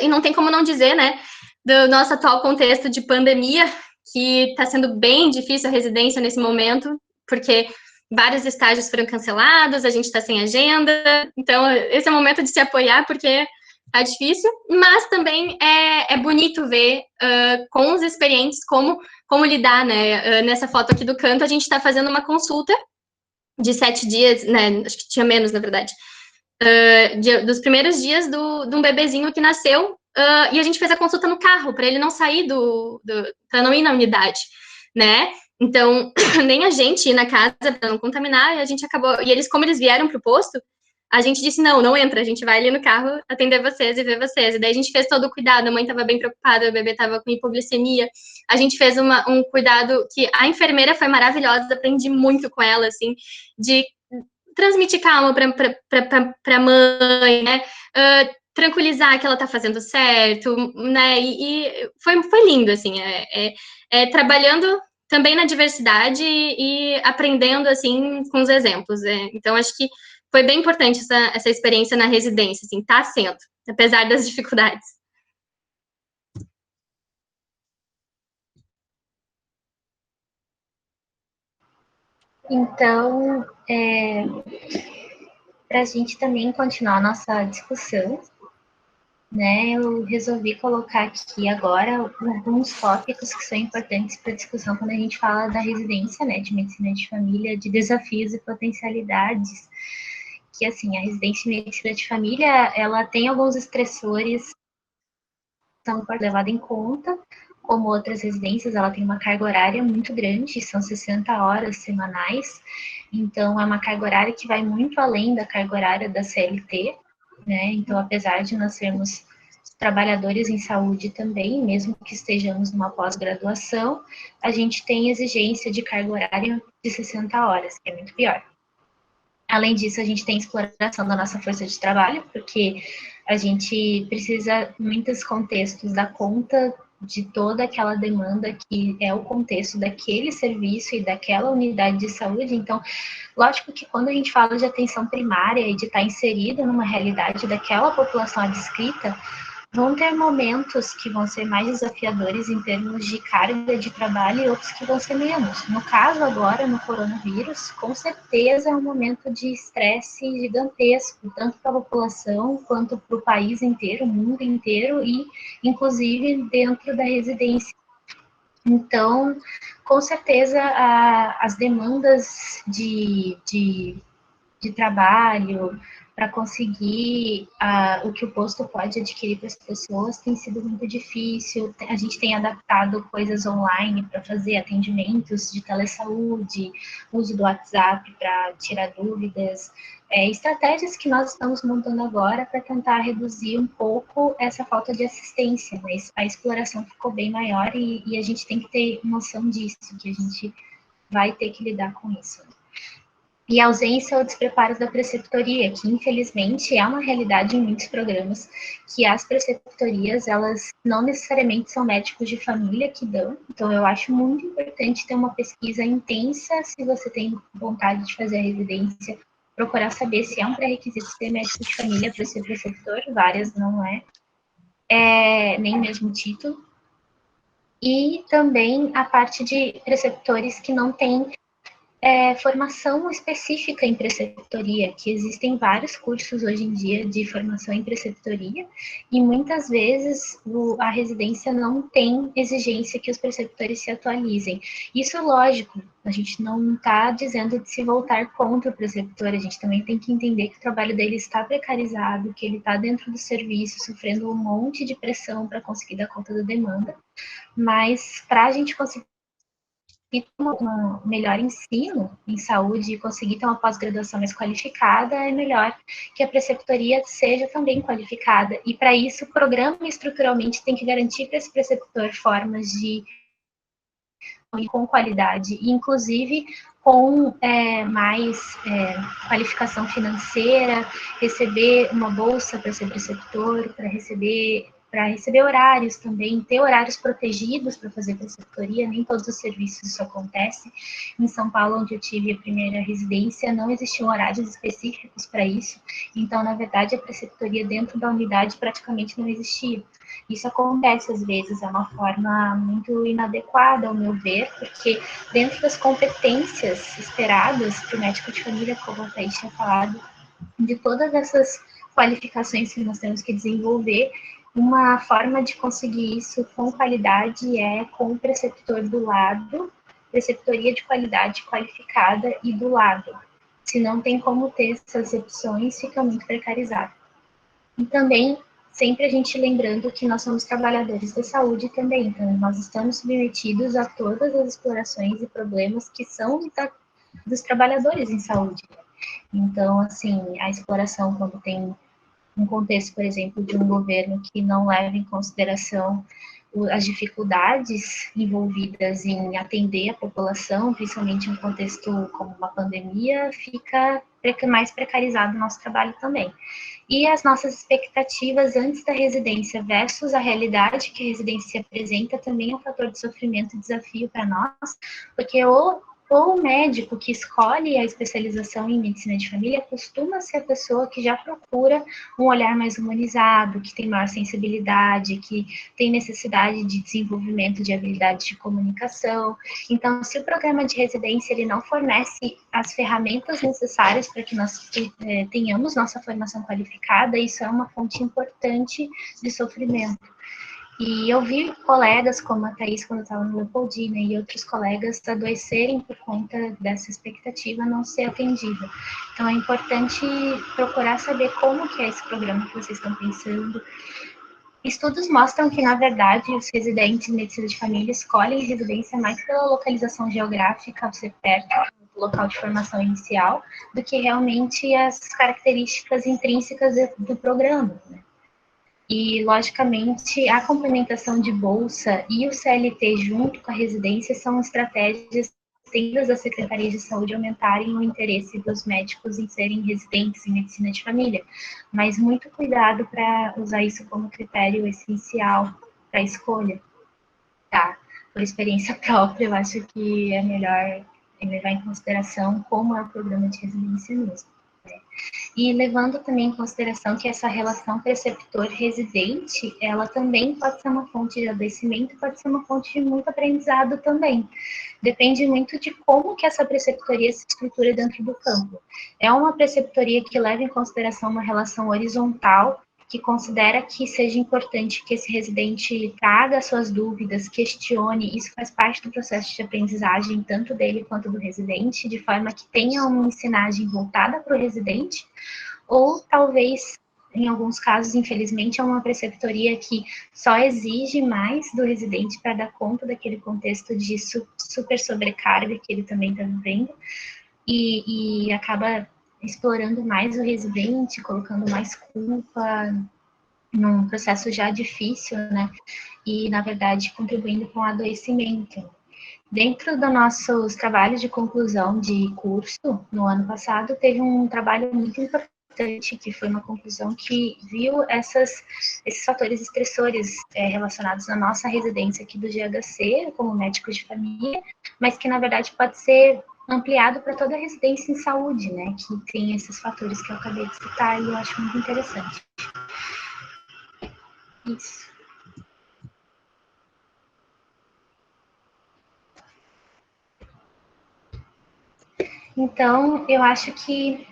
não tem como não dizer, né, do nosso atual contexto de pandemia, que está sendo bem difícil a residência nesse momento, porque vários estágios foram cancelados, a gente está sem agenda, então esse é o momento de se apoiar, porque tá difícil, mas também é bonito ver com os experientes como lidar, né? Nessa foto aqui do canto, a gente está fazendo uma consulta de 7 dias, né? Acho que tinha menos, na verdade, dos primeiros dias de um bebezinho que nasceu, e a gente fez a consulta no carro, para ele não sair para não ir na unidade, né? Então, nem a gente ir na casa para não contaminar, e a gente acabou, e eles, como eles vieram para o posto, a gente disse, não entra, a gente vai ali no carro atender vocês e ver vocês. E daí a gente fez todo o cuidado, a mãe estava bem preocupada, o bebê estava com hipoglicemia. A gente fez um cuidado que a enfermeira foi maravilhosa, aprendi muito com ela, assim, de transmitir calma para a mãe, né? Tranquilizar que ela tá fazendo certo, né? E foi lindo, assim, trabalhando também na diversidade e aprendendo, assim, com os exemplos. Então, acho que foi bem importante essa experiência na residência, assim, tá sendo, apesar das dificuldades. Então, para a gente também continuar a nossa discussão, né, eu resolvi colocar aqui agora alguns tópicos que são importantes para a discussão quando a gente fala da residência, né, de medicina de família, de desafios e potencialidades, que, assim, a residência de medicina de família, ela tem alguns estressores que são levados em conta, como outras residências, ela tem uma carga horária muito grande, são 60 horas semanais, então é uma carga horária que vai muito além da carga horária da CLT, né? Então, apesar de nós sermos trabalhadores em saúde também, mesmo que estejamos numa pós-graduação, a gente tem exigência de carga horária de 60 horas, que é muito pior. Além disso, a gente tem exploração da nossa força de trabalho, porque a gente precisa, em muitos contextos, dar conta de toda aquela demanda que é o contexto daquele serviço e daquela unidade de saúde. Então, lógico que quando a gente fala de atenção primária e de estar inserida numa realidade daquela população adscrita, vão ter momentos que vão ser mais desafiadores em termos de carga de trabalho e outros que vão ser menos. No caso agora, no coronavírus, com certeza é um momento de estresse gigantesco, tanto para a população quanto para o país inteiro, o mundo inteiro e, inclusive, dentro da residência. Então, com certeza, as demandas de trabalho, para conseguir o que o posto pode adquirir para as pessoas tem sido muito difícil. A gente tem adaptado coisas online para fazer atendimentos de telesaúde, uso do WhatsApp para tirar dúvidas, estratégias que nós estamos montando agora para tentar reduzir um pouco essa falta de assistência, mas a exploração ficou bem maior e a gente tem que ter noção disso, que a gente vai ter que lidar com isso. E a ausência ou despreparo da preceptoria, que infelizmente é uma realidade em muitos programas, que as preceptorias, elas não necessariamente são médicos de família que dão, então eu acho muito importante ter uma pesquisa intensa, se você tem vontade de fazer a residência, procurar saber se é um pré-requisito ser médico de família para ser preceptor, várias não nem mesmo título, e também a parte de preceptores que não têm formação específica em preceptoria, que existem vários cursos hoje em dia de formação em preceptoria, e muitas vezes a residência não tem exigência que os preceptores se atualizem. Isso é lógico, a gente não está dizendo de se voltar contra o preceptor, a gente também tem que entender que o trabalho dele está precarizado, que ele está dentro do serviço, sofrendo um monte de pressão para conseguir dar conta da demanda, mas para a gente conseguir um melhor ensino em saúde e conseguir ter uma pós-graduação mais qualificada, é melhor que a preceptoria seja também qualificada. E, para isso, o programa estruturalmente tem que garantir para esse preceptor formas de com qualidade, inclusive com mais qualificação financeira, receber uma bolsa para ser preceptor, para receber horários também, ter horários protegidos para fazer preceptoria, nem todos os serviços isso acontece. Em São Paulo, onde eu tive a primeira residência, não existiam horários específicos para isso, então, na verdade, a preceptoria dentro da unidade praticamente não existia. Isso acontece às vezes, é uma forma muito inadequada, ao meu ver, porque dentro das competências esperadas para o médico de família, como a Thaís tinha falado, de todas essas qualificações que nós temos que desenvolver, uma forma de conseguir isso com qualidade é com o preceptor do lado, preceptoria de qualidade qualificada e do lado. Se não tem como ter essas opções, fica muito precarizado. E também, sempre a gente lembrando que nós somos trabalhadores da saúde também, então nós estamos submetidos a todas as explorações e problemas que são dos trabalhadores em saúde. Então, assim, a exploração, quando tem um contexto, por exemplo, de um governo que não leva em consideração as dificuldades envolvidas em atender a população, principalmente em um contexto como uma pandemia, fica mais precarizado o nosso trabalho também. E as nossas expectativas antes da residência versus a realidade que a residência apresenta também é um fator de sofrimento e desafio para nós, porque o médico que escolhe a especialização em medicina de família costuma ser a pessoa que já procura um olhar mais humanizado, que tem maior sensibilidade, que tem necessidade de desenvolvimento de habilidades de comunicação. Então, se o programa de residência ele não fornece as ferramentas necessárias para que nós tenhamos nossa formação qualificada, isso é uma fonte importante de sofrimento. E eu vi colegas como a Thaís, quando estava no Leopoldina, e outros colegas adoecerem por conta dessa expectativa não ser atendida. Então, é importante procurar saber como que é esse programa que vocês estão pensando. Estudos mostram que, na verdade, os residentes em medicina de família escolhem residência mais pela localização geográfica, ser perto do local de formação inicial, do que realmente as características intrínsecas do programa, né? E, logicamente, a complementação de bolsa e o CLT junto com a residência são estratégias tendentes da Secretaria de Saúde aumentarem o interesse dos médicos em serem residentes em medicina de família. Mas muito cuidado para usar isso como critério essencial para a escolha, tá? Por experiência própria, eu acho que é melhor levar em consideração como é o programa de residência mesmo. E levando também em consideração que essa relação preceptor-residente, ela também pode ser uma fonte de adoecimento, pode ser uma fonte de muito aprendizado também. Depende muito de como que essa preceptoria se estrutura dentro do campo. É uma preceptoria que leva em consideração uma relação horizontal, que considera que seja importante que esse residente traga suas dúvidas, questione, isso faz parte do processo de aprendizagem, tanto dele quanto do residente, de forma que tenha uma ensinagem voltada para o residente, ou talvez, em alguns casos, infelizmente, é uma preceptoria que só exige mais do residente para dar conta daquele contexto de super sobrecarga que ele também está vivendo, e acaba explorando mais o residente, colocando mais culpa num processo já difícil, né? E, na verdade, contribuindo com o adoecimento. Dentro dos nossos trabalhos de conclusão de curso, no ano passado, teve um trabalho muito importante, que foi uma conclusão que viu esses fatores estressores relacionados à nossa residência aqui do GHC, como médicos de família, mas que, na verdade, pode ser ampliado para toda a residência em saúde, né, que tem esses fatores que eu acabei de citar, e eu acho muito interessante. Isso. Então, eu acho que,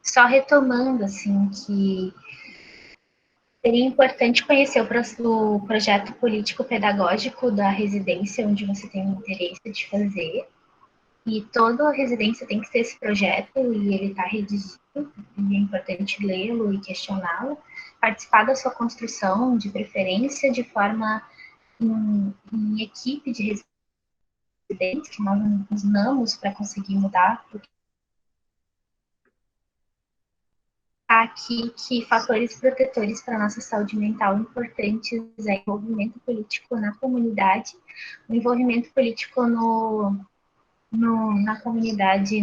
só retomando, assim, que seria importante conhecer o projeto político-pedagógico da residência, onde você tem interesse de fazer. E toda residência tem que ter esse projeto, e ele está redigido, e é importante lê-lo e questioná-lo. Participar da sua construção, de preferência, de forma em equipe de residentes, que nós nos unamos para conseguir mudar, aqui que fatores protetores para a nossa saúde mental importantes é o envolvimento político na comunidade, o envolvimento político na comunidade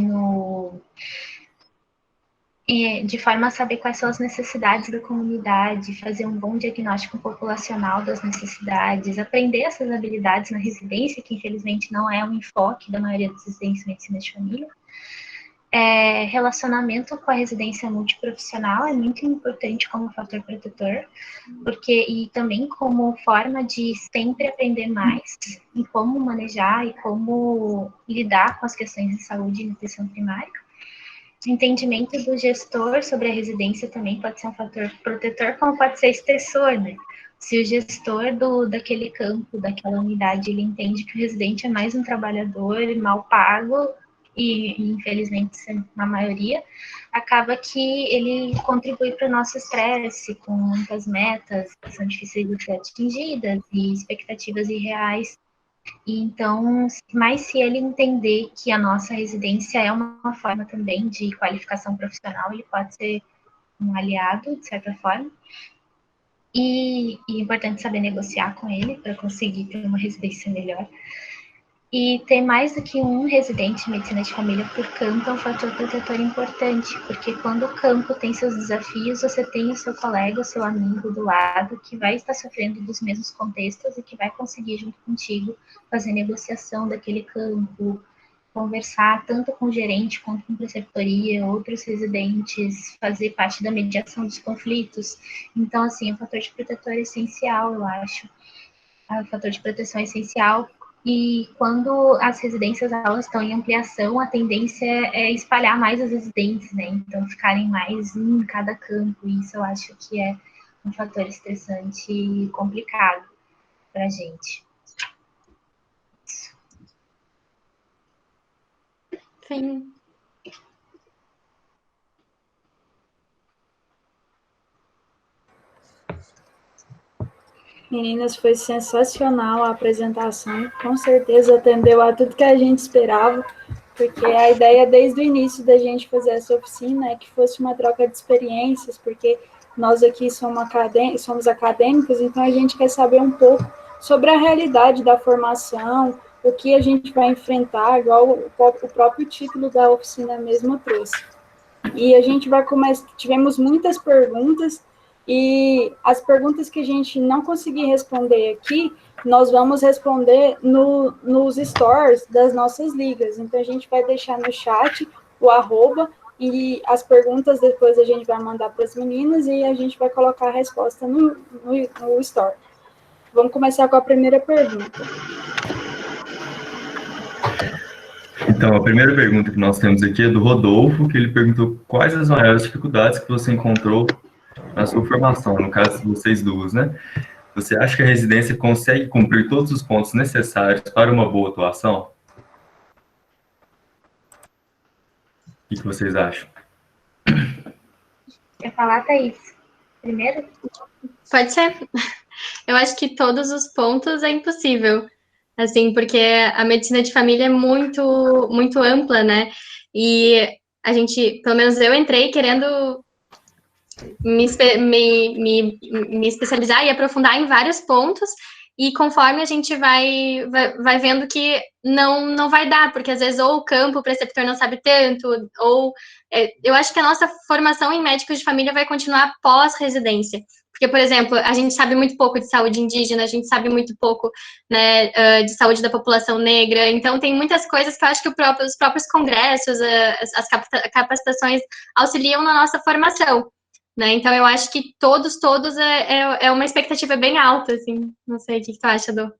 de forma a saber quais são as necessidades da comunidade, fazer um bom diagnóstico populacional das necessidades, aprender essas habilidades na residência, que infelizmente não é o enfoque da maioria dos residentes de medicina de família. Relacionamento com a residência multiprofissional é muito importante como fator protetor, e também como forma de sempre aprender mais em como manejar e como lidar com as questões de saúde e nutrição primária. Entendimento do gestor sobre a residência também pode ser um fator protetor, como pode ser estressor, né? Se o gestor daquele campo, daquela unidade, ele entende que o residente é mais um trabalhador mal pago, e infelizmente na maioria, acaba que ele contribui para o nosso estresse, com muitas metas que são difíceis de ser atingidas e expectativas irreais E então, mas se ele entender que a nossa residência é uma forma também de qualificação profissional, ele pode ser um aliado, de certa forma. E é importante saber negociar com ele para conseguir ter uma residência melhor. E ter mais do que um residente em medicina de família por campo é um fator protetor importante, porque quando o campo tem seus desafios, você tem o seu colega, o seu amigo do lado, que vai estar sofrendo dos mesmos contextos e que vai conseguir, junto contigo, fazer negociação daquele campo, conversar tanto com o gerente quanto com a preceptoria, outros residentes, fazer parte da mediação dos conflitos. Então, assim, o fator de protetor é essencial, eu acho. O fator de proteção é essencial. E quando as residências elas estão em ampliação, a tendência é espalhar mais as residências, né? Então, ficarem mais em cada campo. E isso eu acho que é um fator estressante e complicado para a gente. Sim. Meninas, foi sensacional a apresentação. Com certeza atendeu a tudo que a gente esperava, porque a ideia desde o início da gente fazer essa oficina é que fosse uma troca de experiências, porque nós aqui somos acadêmicos, então a gente quer saber um pouco sobre a realidade da formação, o que a gente vai enfrentar, igual o próprio título da oficina mesmo trouxe. E a gente vai começar, tivemos muitas perguntas, e as perguntas que a gente não conseguir responder aqui, nós vamos responder nos stores das nossas ligas. Então, a gente vai deixar no chat o @ e as perguntas depois a gente vai mandar para as meninas e a gente vai colocar a resposta no store. Vamos começar com a primeira pergunta. Então, a primeira pergunta que nós temos aqui é do Rodolfo, que ele perguntou quais as maiores dificuldades que você encontrou na sua formação, no caso de vocês duas, né? Você acha que a residência consegue cumprir todos os pontos necessários para uma boa atuação? O que vocês acham? Quer falar, Thaís? Primeiro? Pode ser. Eu acho que todos os pontos é impossível, assim, porque a medicina de família é muito, muito ampla, né? E a gente, pelo menos eu entrei querendo me especializar e aprofundar em vários pontos, e conforme a gente vai vendo que não vai dar, porque às vezes ou o campo, o preceptor não sabe tanto, ou eu acho que a nossa formação em médicos de família vai continuar pós-residência. Porque, por exemplo, a gente sabe muito pouco de saúde indígena, a gente sabe muito pouco, né, de saúde da população negra, então tem muitas coisas que eu acho que os próprios congressos, as capacitações auxiliam na nossa formação. Né? Então, eu acho que todos é uma expectativa bem alta, assim. Não sei o que tu acha, Dô.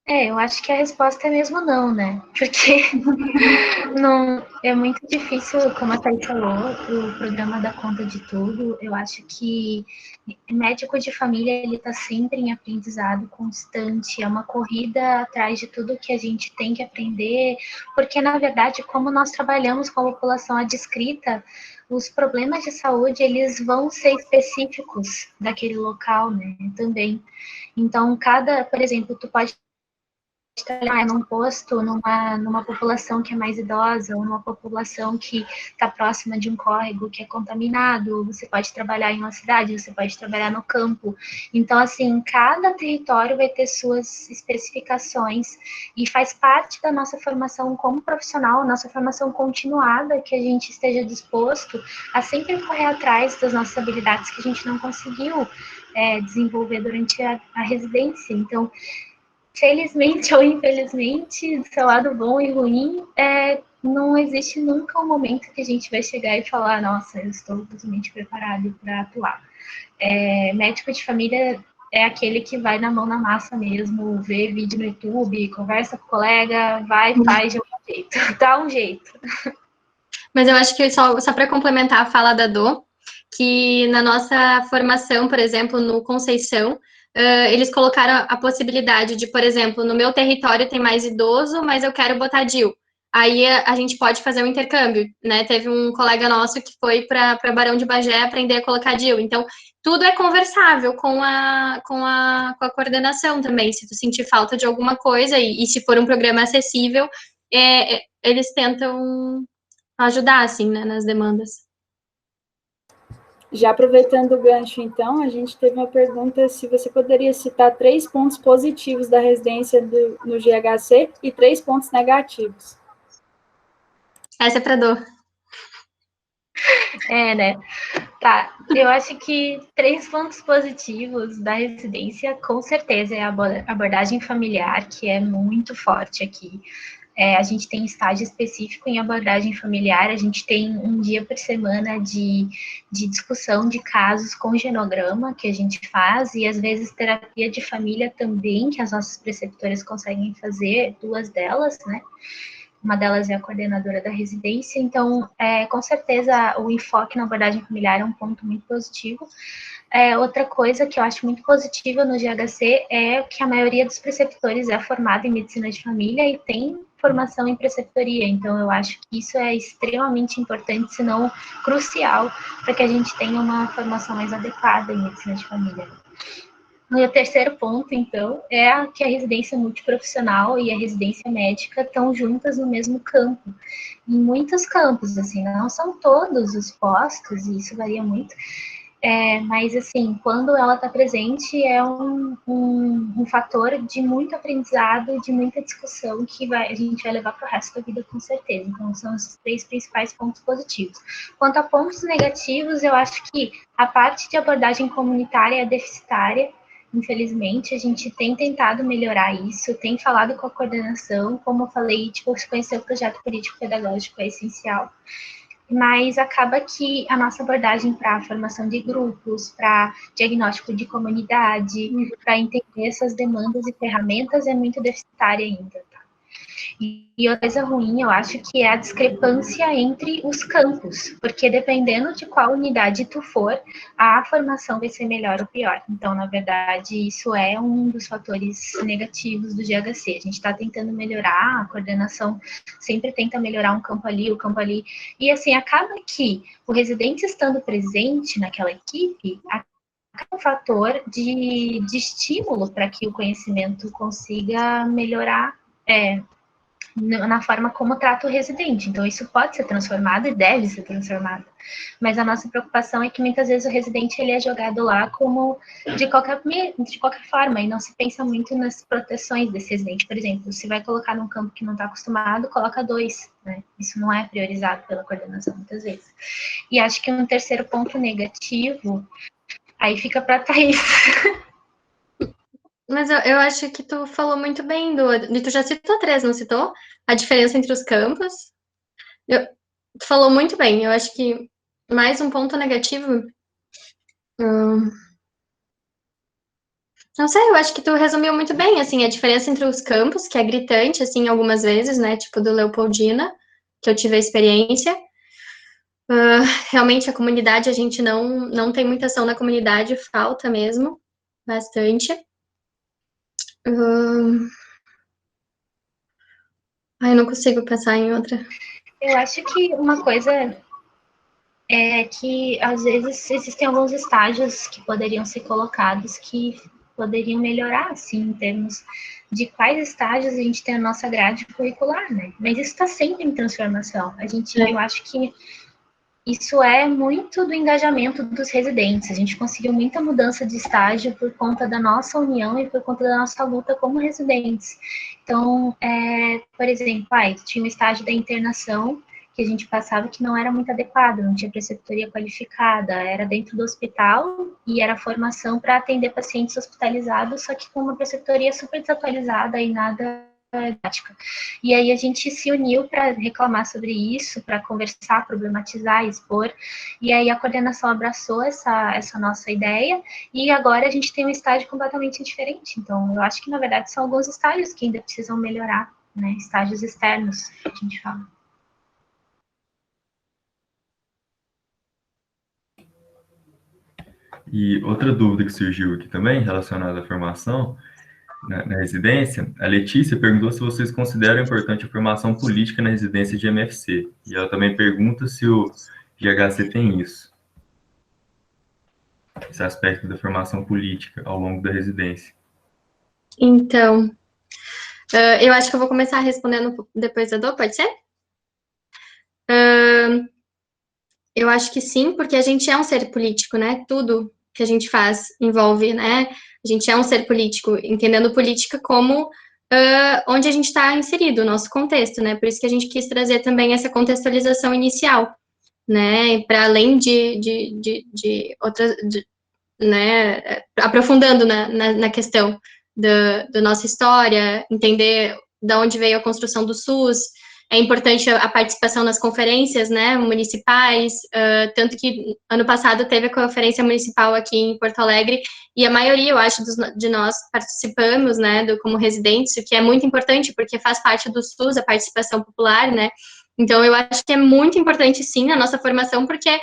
Eu acho que a resposta é mesmo não, né? Porque não, é muito difícil, como a Thaís falou, o programa dá conta de tudo. Eu acho que médico de família, ele está sempre em aprendizado constante, é uma corrida atrás de tudo que a gente tem que aprender, porque, na verdade, como nós trabalhamos com a população adscrita, os problemas de saúde, eles vão ser específicos daquele local, né, também. Então, por exemplo, tu pode trabalhar num posto, numa população que é mais idosa, ou numa população que está próxima de um córrego que é contaminado, você pode trabalhar em uma cidade, você pode trabalhar no campo. Então, assim, cada território vai ter suas especificações e faz parte da nossa formação como profissional, nossa formação continuada, que a gente esteja disposto a sempre correr atrás das nossas habilidades que a gente não conseguiu desenvolver durante a residência. Então, felizmente ou infelizmente, do seu lado bom e ruim, não existe nunca um momento que a gente vai chegar e falar, nossa, eu estou totalmente preparado para atuar. Médico de família é aquele que vai na mão na massa mesmo, vê vídeo no YouTube, conversa com o colega, faz de um jeito, dá um jeito. Mas eu acho que só para complementar a fala da Dô, que na nossa formação, por exemplo, no Conceição, eles colocaram a possibilidade de, por exemplo, no meu território tem mais idoso, mas eu quero botar DIU. aí a gente pode fazer um intercâmbio, né? Teve um colega nosso que foi para Barão de Bagé aprender a colocar DIU. Então, tudo é conversável com a coordenação também. Se tu sentir falta de alguma coisa, e se for um programa acessível, eles tentam ajudar, assim, né, nas demandas. Já aproveitando o gancho, então, a gente teve uma pergunta se você poderia citar 3 pontos positivos da residência no GHC e 3 pontos negativos. Essa é para Dor. Né? Tá, eu acho que 3 pontos positivos da residência, com certeza, é a abordagem familiar, que é muito forte aqui. A gente tem estágio específico em abordagem familiar, a gente tem um dia por semana de discussão de casos com genograma que a gente faz, e às vezes terapia de família também, que as nossas preceptoras conseguem fazer, 2 delas, né? Uma delas é a coordenadora da residência, então, com certeza, o enfoque na abordagem familiar é um ponto muito positivo. Outra coisa que eu acho muito positiva no GHC é que a maioria dos preceptores é formada em medicina de família e tem formação em preceptoria, então eu acho que isso é extremamente importante, se não crucial, para que a gente tenha uma formação mais adequada em medicina de família. E o terceiro ponto, então, é que a residência multiprofissional e a residência médica estão juntas no mesmo campo. Em muitos campos, assim, não são todos os postos, e isso varia muito, mas, assim, quando ela está presente, é um fator de muito aprendizado, de muita discussão que a gente vai levar para o resto da vida, com certeza. Então, são os 3 principais pontos positivos. Quanto a pontos negativos, eu acho que a parte de abordagem comunitária é deficitária. Infelizmente, a gente tem tentado melhorar isso, tem falado com a coordenação, como eu falei, conhecer o projeto político-pedagógico é essencial, mas acaba que a nossa abordagem para a formação de grupos, para diagnóstico de comunidade, para entender essas demandas e ferramentas é muito deficitária ainda. Tá? E outra coisa ruim, eu acho que é a discrepância entre os campos, porque dependendo de qual unidade tu for, a formação vai ser melhor ou pior. Então, na verdade, isso é um dos fatores negativos do GHC. A gente está tentando melhorar, a coordenação sempre tenta melhorar um campo ali, o campo ali, e assim, acaba que o residente estando presente naquela equipe, é um fator de estímulo para que o conhecimento consiga melhorar na forma como trata o residente. Então, isso pode ser transformado e deve ser transformado. Mas a nossa preocupação é que muitas vezes o residente ele é jogado lá como de qualquer forma, e não se pensa muito nas proteções desse residente. Por exemplo, se vai colocar num campo que não está acostumado, coloca 2, né? Isso não é priorizado pela coordenação muitas vezes. E acho que um terceiro ponto negativo, aí fica para Thaís. Mas eu acho que tu falou muito bem, e tu já citou 3, não citou? A diferença entre os campos. Tu falou muito bem, eu acho que mais um ponto negativo. Não sei, eu acho que tu resumiu muito bem, assim, a diferença entre os campos, que é gritante, assim, algumas vezes, né, tipo do Leopoldina, que eu tive a experiência. Realmente a comunidade, a gente não tem muita ação na comunidade, falta mesmo, bastante. Ai, não consigo pensar em outra. Eu acho que uma coisa é que, às vezes, existem alguns estágios que poderiam ser colocados que poderiam melhorar, assim, em termos de quais estágios a gente tem a nossa grade curricular, né? Mas isso está sempre em transformação. Eu acho que isso é muito do engajamento dos residentes. A gente conseguiu muita mudança de estágio por conta da nossa união e por conta da nossa luta como residentes. Então, por exemplo, tinha um estágio da internação que a gente passava que não era muito adequado, não tinha preceptoria qualificada, era dentro do hospital e era formação para atender pacientes hospitalizados, só que com uma preceptoria super desatualizada e nada prática. E aí a gente se uniu para reclamar sobre isso, para conversar, problematizar, expor, e aí a coordenação abraçou essa nossa ideia, e agora a gente tem um estágio completamente diferente. Então, eu acho que, na verdade, são alguns estágios que ainda precisam melhorar, né? Estágios externos, que a gente fala. E outra dúvida que surgiu aqui também, relacionada à formação, na residência, a Letícia perguntou se vocês consideram importante a formação política na residência de MFC. E ela também pergunta se o GHC tem isso, esse aspecto da formação política ao longo da residência. Então, eu acho que eu vou começar respondendo depois da Dô, pode ser? Eu acho que sim, porque a gente é um ser político, né? Tudo que a gente faz envolve, né? A gente é um ser político, entendendo política como onde a gente está inserido, o nosso contexto, né? Por isso que a gente quis trazer também essa contextualização inicial, né? Para além de outras, né? Aprofundando na questão da nossa história, entender de onde veio a construção do SUS. É importante a participação nas conferências, né, municipais, tanto que ano passado teve a conferência municipal aqui em Porto Alegre, e a maioria, eu acho, de nós participamos, né, como residentes, o que é muito importante, porque faz parte do SUS, a participação popular, né, então eu acho que é muito importante, sim, a nossa formação, porque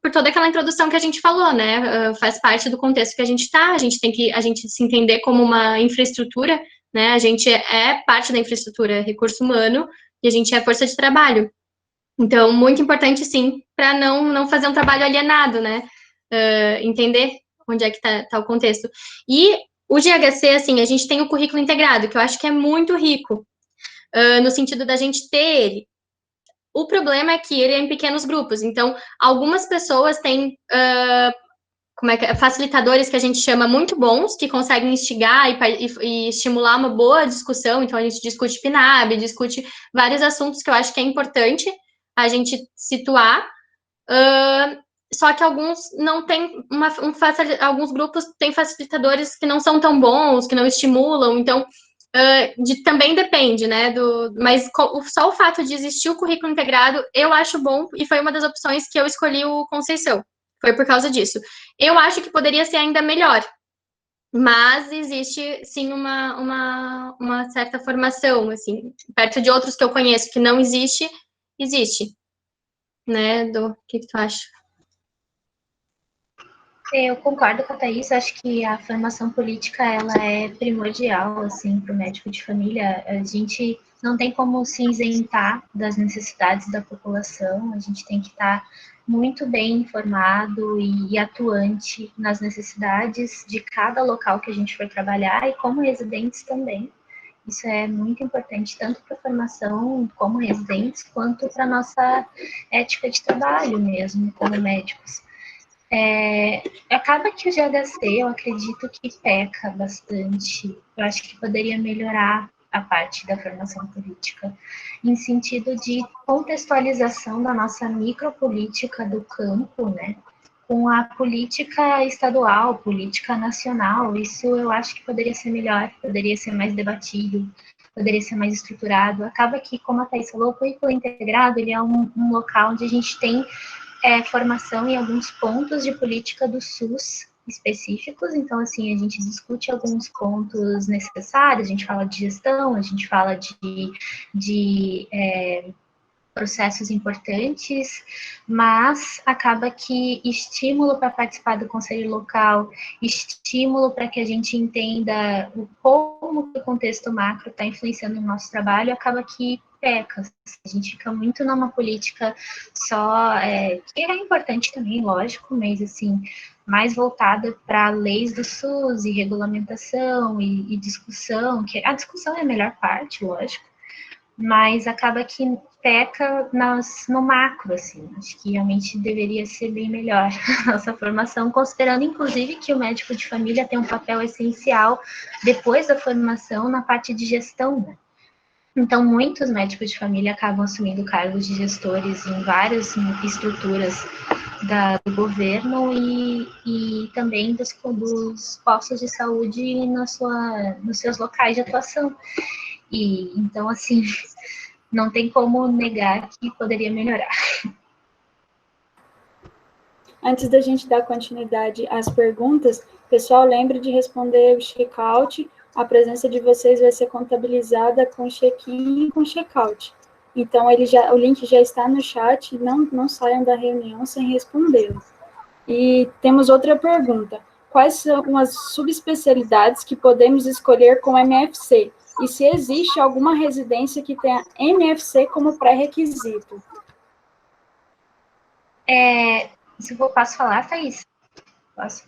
por toda aquela introdução que a gente falou, né, faz parte do contexto que a gente está, a gente tem que se entender como uma infraestrutura, né, a gente é parte da infraestrutura, recurso humano, e a gente é força de trabalho. Então, muito importante, sim, para não fazer um trabalho alienado, né, entender onde é que tá o contexto. E o GHC, assim, a gente tem o currículo integrado, que eu acho que é muito rico, no sentido da gente ter ele. O problema é que ele é em pequenos grupos, então, algumas pessoas têm facilitadores que a gente chama muito bons, que conseguem instigar e estimular uma boa discussão, então a gente discute PNAB, discute vários assuntos que eu acho que é importante a gente situar, só que alguns não têm alguns grupos têm facilitadores que não são tão bons, que não estimulam, então também depende, né, mas só o fato de existir o currículo integrado, eu acho bom, e foi uma das opções que eu escolhi o Conceição, foi por causa disso. Eu acho que poderia ser ainda melhor, mas existe, sim, uma certa formação, assim, perto de outros que eu conheço que não existe, né, o que tu acha? Eu concordo com a Thaís, acho que a formação política, ela é primordial, assim, para o médico de família. A gente não tem como se isentar das necessidades da população, a gente tem que estar muito bem informado e atuante nas necessidades de cada local que a gente for trabalhar e como residentes também. Isso é muito importante, tanto para a formação como residentes, quanto para a nossa ética de trabalho mesmo, como médicos. Acaba que o GHC, eu acredito que peca bastante. Eu acho que poderia melhorar a parte da formação política, em sentido de contextualização da nossa micropolítica do campo, né, com a política estadual, política nacional. Isso eu acho que poderia ser melhor, poderia ser mais debatido, poderia ser mais estruturado. Acaba que, como a Thaís falou, o currículo integrado, ele é um local onde a gente tem formação em alguns pontos de política do SUS específicos, então, assim, a gente discute alguns pontos necessários, a gente fala de gestão, a gente fala de processos importantes, mas acaba que estímulo para participar do conselho local, estímulo para que a gente entenda como o contexto macro está influenciando no nosso trabalho, acaba que peca. A gente fica muito numa política só, que é importante também, lógico, mas assim, mais voltada para leis do SUS e regulamentação e discussão, que a discussão é a melhor parte, lógico, mas acaba que peca no macro, assim. Acho que realmente deveria ser bem melhor a nossa formação, considerando, inclusive, que o médico de família tem um papel essencial depois da formação na parte de gestão, né? Então, muitos médicos de família acabam assumindo cargos de gestores em várias estruturas do governo e também dos postos de saúde nos seus locais de atuação. E, então, assim, não tem como negar que poderia melhorar. Antes da gente dar continuidade às perguntas, pessoal, lembre de responder o check-out. A presença de vocês vai ser contabilizada com check-in e com check-out. Então, o link já está no chat, não saiam da reunião sem respondê-lo. E temos outra pergunta. quais são as subespecialidades que podemos escolher com MFC e se existe alguma residência que tenha MFC como pré-requisito. Se eu posso falar, Thaís? Posso?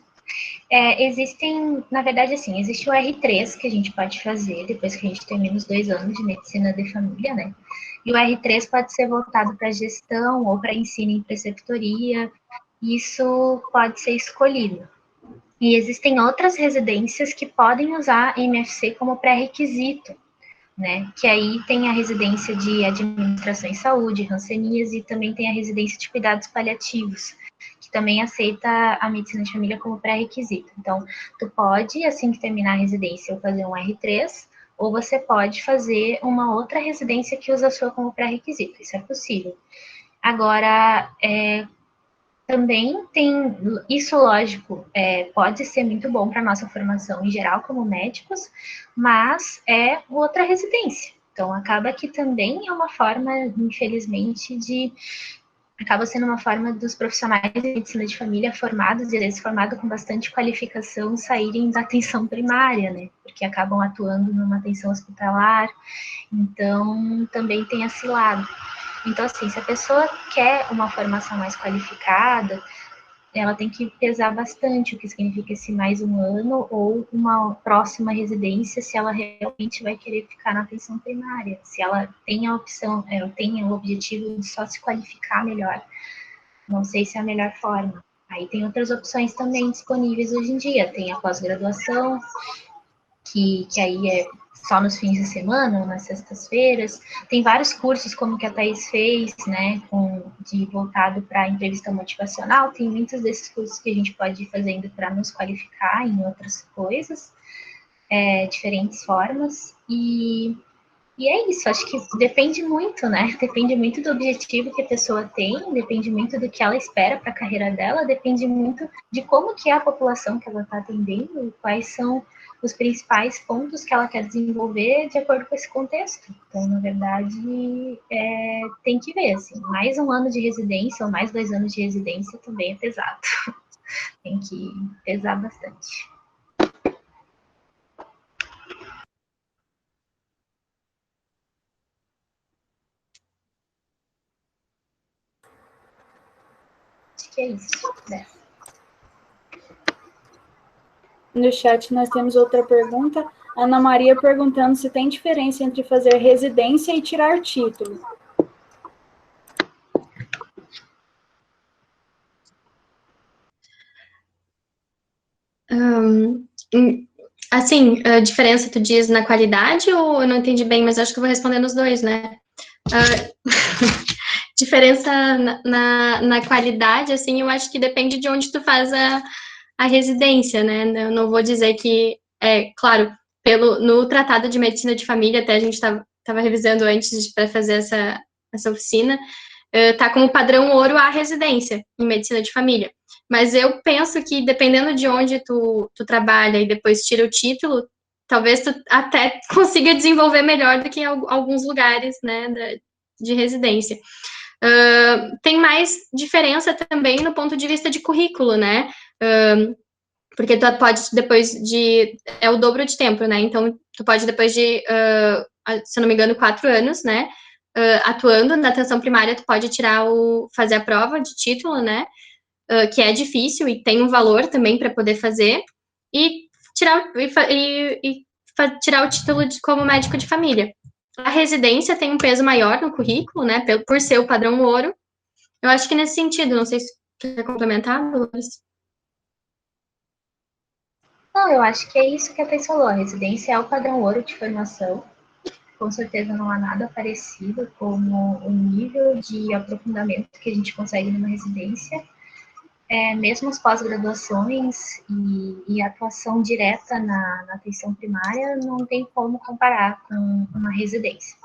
Existem, na verdade, assim, existe o R3 que a gente pode fazer depois que a gente termina os 2 anos de medicina de família, né? E o R3 pode ser voltado para gestão ou para ensino em preceptoria. Isso pode ser escolhido. E existem outras residências que podem usar MFC como pré-requisito, né? Que aí tem a residência de administração em saúde, Hanseníase, e também tem a residência de cuidados paliativos, que também aceita a medicina de família como pré-requisito. Então, tu pode, assim que terminar a residência, fazer um R3, ou você pode fazer uma outra residência que usa a sua como pré-requisito. Isso é possível. Agora, também tem, isso lógico, pode ser muito bom para a nossa formação em geral como médicos, mas é outra residência. Então, acaba que também é uma forma, infelizmente, acaba sendo uma forma dos profissionais de medicina de família formados, e eles formados com bastante qualificação, saírem da atenção primária, né? Porque acabam atuando numa atenção hospitalar, então também tem esse lado. Então, assim, se a pessoa quer uma formação mais qualificada, ela tem que pesar bastante o que significa esse mais um ano ou uma próxima residência, se ela realmente vai querer ficar na atenção primária, se ela tem a opção, tem o objetivo de só se qualificar melhor. Não sei se é a melhor forma. Aí tem outras opções também disponíveis hoje em dia. Tem a pós-graduação, que aí é só nos fins de semana ou nas sextas-feiras. Tem vários cursos, como que a Thaís fez, né, voltado para entrevista motivacional. Tem muitos desses cursos que a gente pode ir fazendo para nos qualificar em outras coisas, diferentes formas. E é isso, acho que depende muito, né? Depende muito do objetivo que a pessoa tem, depende muito do que ela espera para a carreira dela, depende muito de como que é a população que ela está atendendo e quais são os principais pontos que ela quer desenvolver de acordo com esse contexto. Então, na verdade, tem que ver, assim, mais um ano de residência ou mais 2 anos de residência também é pesado. Tem que pesar bastante. Acho que é isso, né? No chat nós temos outra pergunta. Ana Maria perguntando se tem diferença entre fazer residência e tirar título. Assim, a diferença tu diz na qualidade ou eu não entendi bem, mas acho que eu vou responder nos dois, né? Diferença na qualidade, assim, eu acho que depende de onde tu faz a residência, né? Eu não vou dizer que, claro, no Tratado de Medicina de Família, até a gente estava revisando antes para fazer essa oficina, tá como padrão ouro a residência em Medicina de Família. Mas eu penso que, dependendo de onde tu trabalha e depois tira o título, talvez tu até consiga desenvolver melhor do que em alguns lugares, né, de residência. Tem mais diferença também no ponto de vista de currículo, né? Porque tu pode, depois de... É o dobro de tempo, né? Então, tu pode, depois de, se eu não me engano, 4 anos, né? Atuando na atenção primária, tu pode fazer a prova de título, né? Que é difícil e tem um valor também para poder fazer, e tirar o título como médico de família. A residência tem um peso maior no currículo, né, por ser o padrão ouro. Eu acho que nesse sentido, não sei se quer complementar, Dolores. Não, eu acho que é isso que a Thais falou. A residência é o padrão ouro de formação. Com certeza não há nada parecido como o nível de aprofundamento que a gente consegue numa residência. Mesmo as pós-graduações e a atuação direta na atenção primária não tem como comparar com uma residência.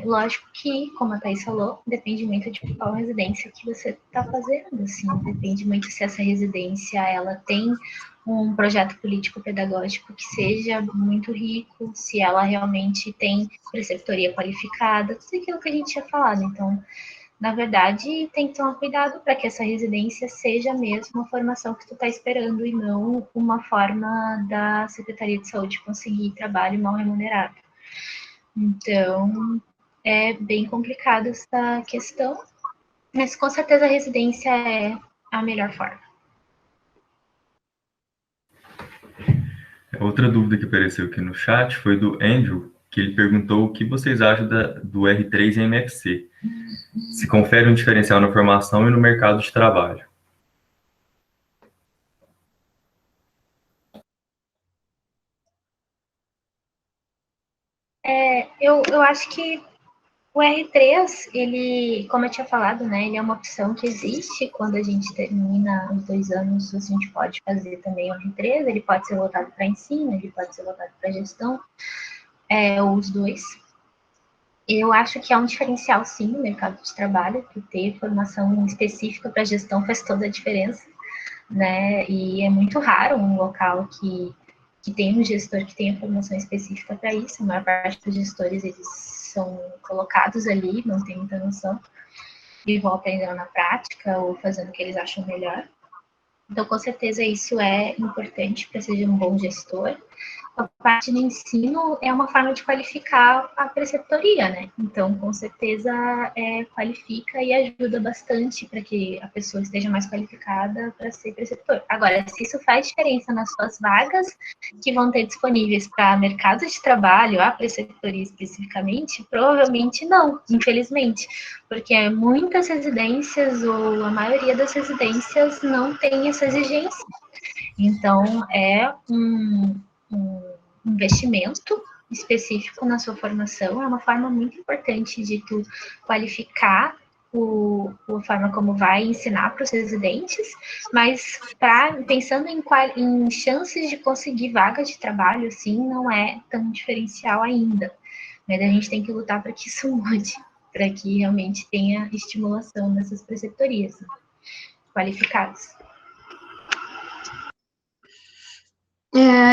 Lógico que, como a Thais falou, depende muito de qual residência que você está fazendo, assim, depende muito se essa residência ela tem um projeto político-pedagógico que seja muito rico, se ela realmente tem preceptoria qualificada, tudo aquilo que a gente tinha falado. Então, na verdade, tem que tomar cuidado para que essa residência seja mesmo a formação que tu está esperando e não uma forma da Secretaria de Saúde conseguir trabalho mal remunerado. Então, é bem complicado essa questão, mas com certeza a residência é a melhor forma. Outra dúvida que apareceu aqui no chat foi do Andrew, que ele perguntou o que vocês acham do R3 e MFC. Se confere um diferencial na formação e no mercado de trabalho. Eu acho que o R3, ele, como eu tinha falado, né, ele é uma opção que existe quando a gente termina os 2 anos, a gente pode fazer também o R3, ele pode ser voltado para ensino, ele pode ser voltado para gestão, ou os dois. Eu acho que é um diferencial, sim, no mercado de trabalho, que ter formação específica para gestão faz toda a diferença, né, e é muito raro um local que tem um gestor que tenha formação específica para isso, a maior parte dos gestores, eles são colocados ali, não tem muita noção, e vão aprendendo na prática ou fazendo o que eles acham melhor. Então, com certeza, isso é importante para ser um bom gestor. A parte do ensino é uma forma de qualificar a preceptoria, né? Então, com certeza, qualifica e ajuda bastante para que a pessoa esteja mais qualificada para ser preceptor. Agora, se isso faz diferença nas suas vagas que vão ter disponíveis para mercado de trabalho, a preceptoria especificamente, provavelmente não, infelizmente, porque muitas residências ou a maioria das residências não tem essa exigência. Então, é um investimento específico na sua formação, é uma forma muito importante de tu qualificar a forma como vai ensinar para os residentes, mas pensando em chances de conseguir vaga de trabalho, assim, não é tão diferencial ainda. Mas a gente tem que lutar para que isso mude, para que realmente tenha estimulação dessas preceptorias, né, qualificadas.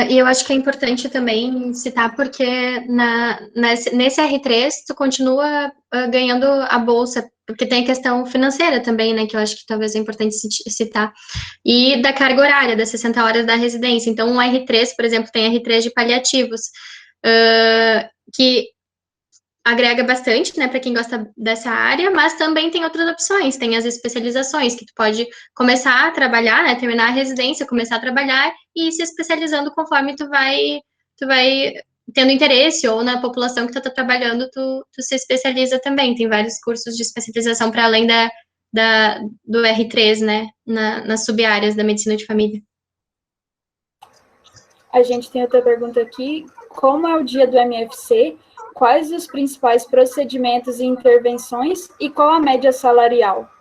E eu acho que é importante também citar porque nesse R3 tu continua ganhando a bolsa, porque tem a questão financeira também, né, que eu acho que talvez é importante citar, e da carga horária, das 60 horas da residência. Então, o R3, por exemplo, tem R3 de paliativos, que agrega bastante, né, para quem gosta dessa área, mas também tem outras opções, tem as especializações, que tu pode começar a trabalhar, né, terminar a residência, começar a trabalhar e ir se especializando conforme tu vai tendo interesse, ou na população que tu tá trabalhando, tu se especializa também, tem vários cursos de especialização para além do R3, né, nas sub-áreas da medicina de família. A gente tem outra pergunta aqui, como é o dia do MFC? Quais os principais procedimentos e intervenções e qual a média salarial?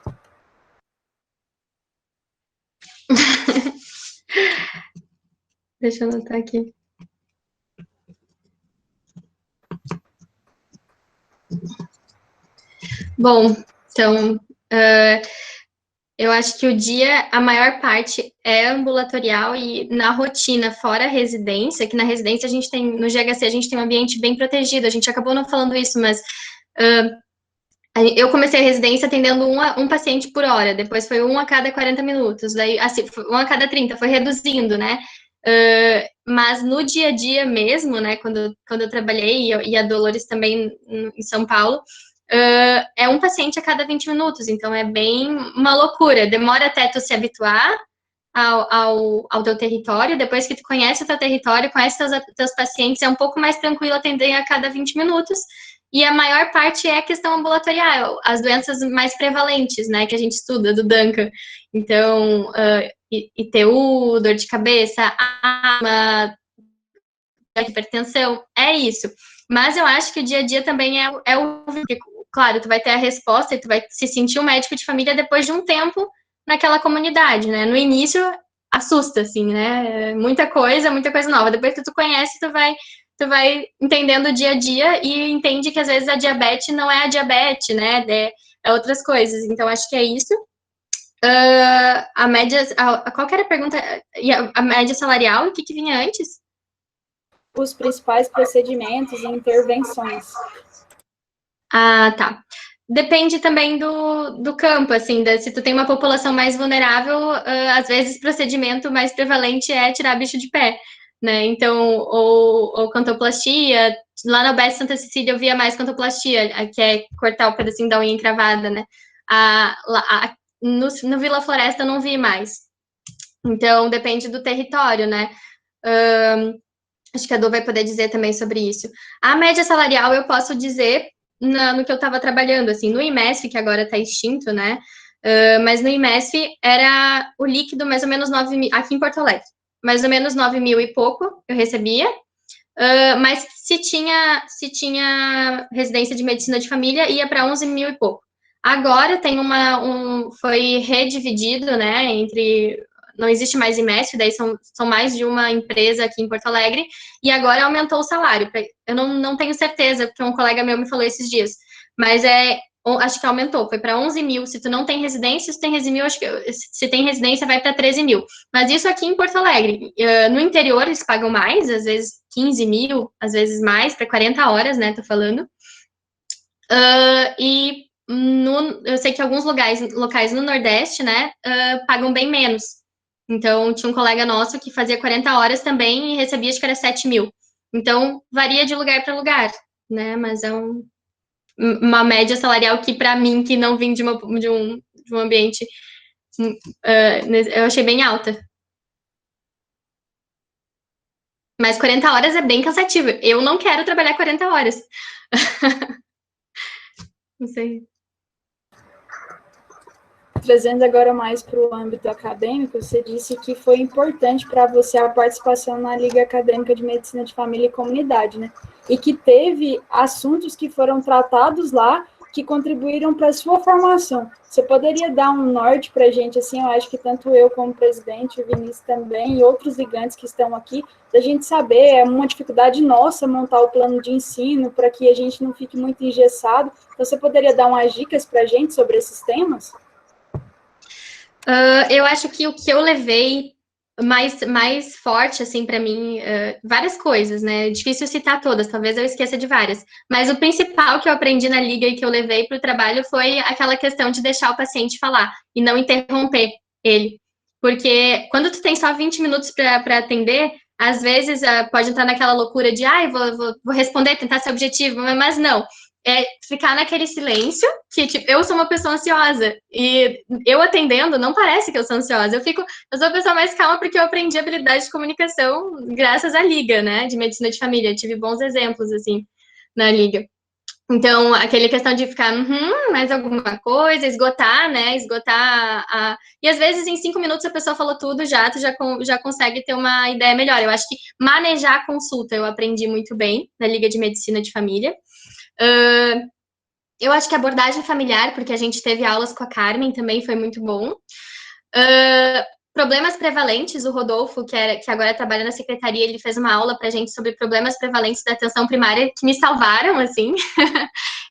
Deixa eu anotar aqui. Bom, então, eu acho que o dia, a maior parte é ambulatorial e na rotina, fora a residência, que na residência a gente tem, no GHC a gente tem um ambiente bem protegido, a gente acabou não falando isso, mas eu comecei a residência atendendo um paciente por hora, depois foi um a cada 40 minutos, daí, assim, um a cada 30, foi reduzindo, né? Mas no dia a dia mesmo, né, quando eu trabalhei, e a Dolores também em São Paulo, é um paciente a cada 20 minutos, então é bem uma loucura, demora até tu se habituar ao teu território, depois que tu conhece o teu território, conhece teus pacientes, é um pouco mais tranquilo atender a cada 20 minutos, e a maior parte é a questão ambulatorial, as doenças mais prevalentes, né, que a gente estuda, do Duncan, então, ITU, dor de cabeça, asma, hipertensão, é isso. Mas eu acho que o dia a dia também é o... Claro, tu vai ter a resposta e tu vai se sentir um médico de família depois de um tempo naquela comunidade, né? No início, assusta, assim, né? Muita coisa nova. Depois que tu conhece, tu vai entendendo o dia a dia e entende que, às vezes, a diabetes não é a diabetes, né? É outras coisas. Então, acho que é isso. A média... Qual que era a pergunta? A média salarial? O que vinha antes? Os principais procedimentos e intervenções. Ah, tá. depende também do campo, assim, se tu tem uma população mais vulnerável, às vezes o procedimento mais prevalente é tirar bicho de pé, né? Então, ou cantoplastia. Lá na UBS Santa Cecília eu via mais cantoplastia, que é cortar o pedacinho da unha encravada, né? No Vila Floresta eu não vi mais. Então, depende do território, né? Acho que a Du vai poder dizer também sobre isso. A média salarial eu posso dizer no que eu estava trabalhando, assim, no IMESF, que agora está extinto, né? Mas no IMESF era o líquido mais ou menos 9 mil, aqui em Porto Alegre, mais ou menos 9 mil e pouco eu recebia, mas se tinha residência de medicina de família, ia para 11 mil e pouco. Agora tem foi redividido, né, não existe mais IMESF, daí são mais de uma empresa aqui em Porto Alegre, e agora aumentou o salário. Eu não tenho certeza, porque um colega meu me falou esses dias, mas acho que aumentou, foi para 11 mil. Se tu não tem residência, se tem residência, acho que se tem residência vai para 13 mil. Mas isso aqui em Porto Alegre. No interior eles pagam mais, às vezes 15 mil, às vezes mais, para 40 horas, né, tô falando. Eu sei que alguns locais no Nordeste, né, pagam bem menos. Então, tinha um colega nosso que fazia 40 horas também e recebia, acho que era 7 mil. Então, varia de lugar para lugar, né? Mas é uma média salarial que, para mim, que não vim de um ambiente, eu achei bem alta. Mas 40 horas é bem cansativo. Eu não quero trabalhar 40 horas. Não sei. Trazendo agora mais para o âmbito acadêmico, você disse que foi importante para você a participação na Liga Acadêmica de Medicina de Família e Comunidade, né? E que teve assuntos que foram tratados lá que contribuíram para a sua formação. Você poderia dar um norte para a gente, assim, eu acho que tanto eu como presidente, o Vinícius também, e outros ligantes que estão aqui, da gente saber, é uma dificuldade nossa montar o plano de ensino para que a gente não fique muito engessado. Então, você poderia dar umas dicas para a gente sobre esses temas? Eu acho que o que eu levei mais forte, assim, para mim, várias coisas, né? É difícil citar todas, talvez eu esqueça de várias. Mas o principal que eu aprendi na liga e que eu levei para o trabalho foi aquela questão de deixar o paciente falar e não interromper ele. Porque quando tu tem só 20 minutos para atender, às vezes pode entrar naquela loucura de, vou responder, tentar ser objetivo, mas não. É ficar naquele silêncio, que, tipo, eu sou uma pessoa ansiosa, e eu atendendo, não parece que eu sou ansiosa, eu sou a pessoa mais calma porque eu aprendi habilidade de comunicação graças à Liga, né, de Medicina de Família, eu tive bons exemplos, assim, na Liga. Então, aquela questão de ficar, mais alguma coisa, esgotar, né, E às vezes, em 5 minutos, a pessoa falou tudo tu já consegue ter uma ideia melhor. Eu acho que manejar a consulta eu aprendi muito bem na Liga de Medicina de Família. Eu acho que a abordagem familiar, porque a gente teve aulas com a Carmen, também foi muito bom. Problemas prevalentes, o Rodolfo, que agora trabalha na secretaria, ele fez uma aula pra gente sobre problemas prevalentes da atenção primária, que me salvaram, assim.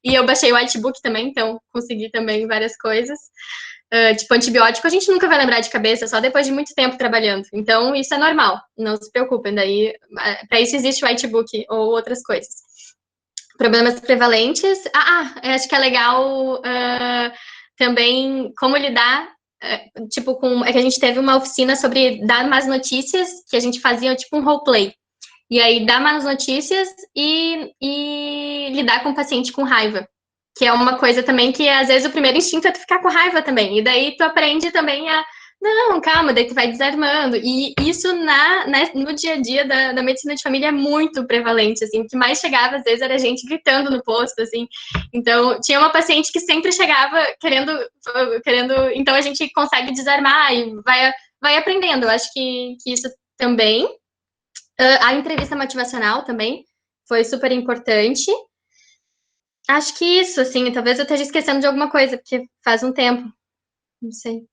E eu baixei o Whitebook também, então consegui também várias coisas. Tipo, antibiótico, a gente nunca vai lembrar de cabeça, só depois de muito tempo trabalhando. Então, isso é normal, não se preocupem. Daí, para isso existe o Whitebook ou outras coisas. Problemas prevalentes. Eu acho que é legal também como lidar, tipo, é que a gente teve uma oficina sobre dar más notícias, que a gente fazia tipo um roleplay. E aí, dar más notícias e lidar com o paciente com raiva. Que é uma coisa também que, às vezes, o primeiro instinto é tu ficar com raiva também. E daí, tu aprende também não, calma, daí tu vai desarmando. E isso no dia a dia da medicina de família é muito prevalente, assim. O que mais chegava, às vezes, era gente gritando no posto, assim. Então, tinha uma paciente que sempre chegava querendo... Então, a gente consegue desarmar e vai aprendendo. Eu acho que isso também. A entrevista motivacional também foi super importante. Acho que isso, assim, talvez eu esteja esquecendo de alguma coisa, porque faz um tempo. Não sei.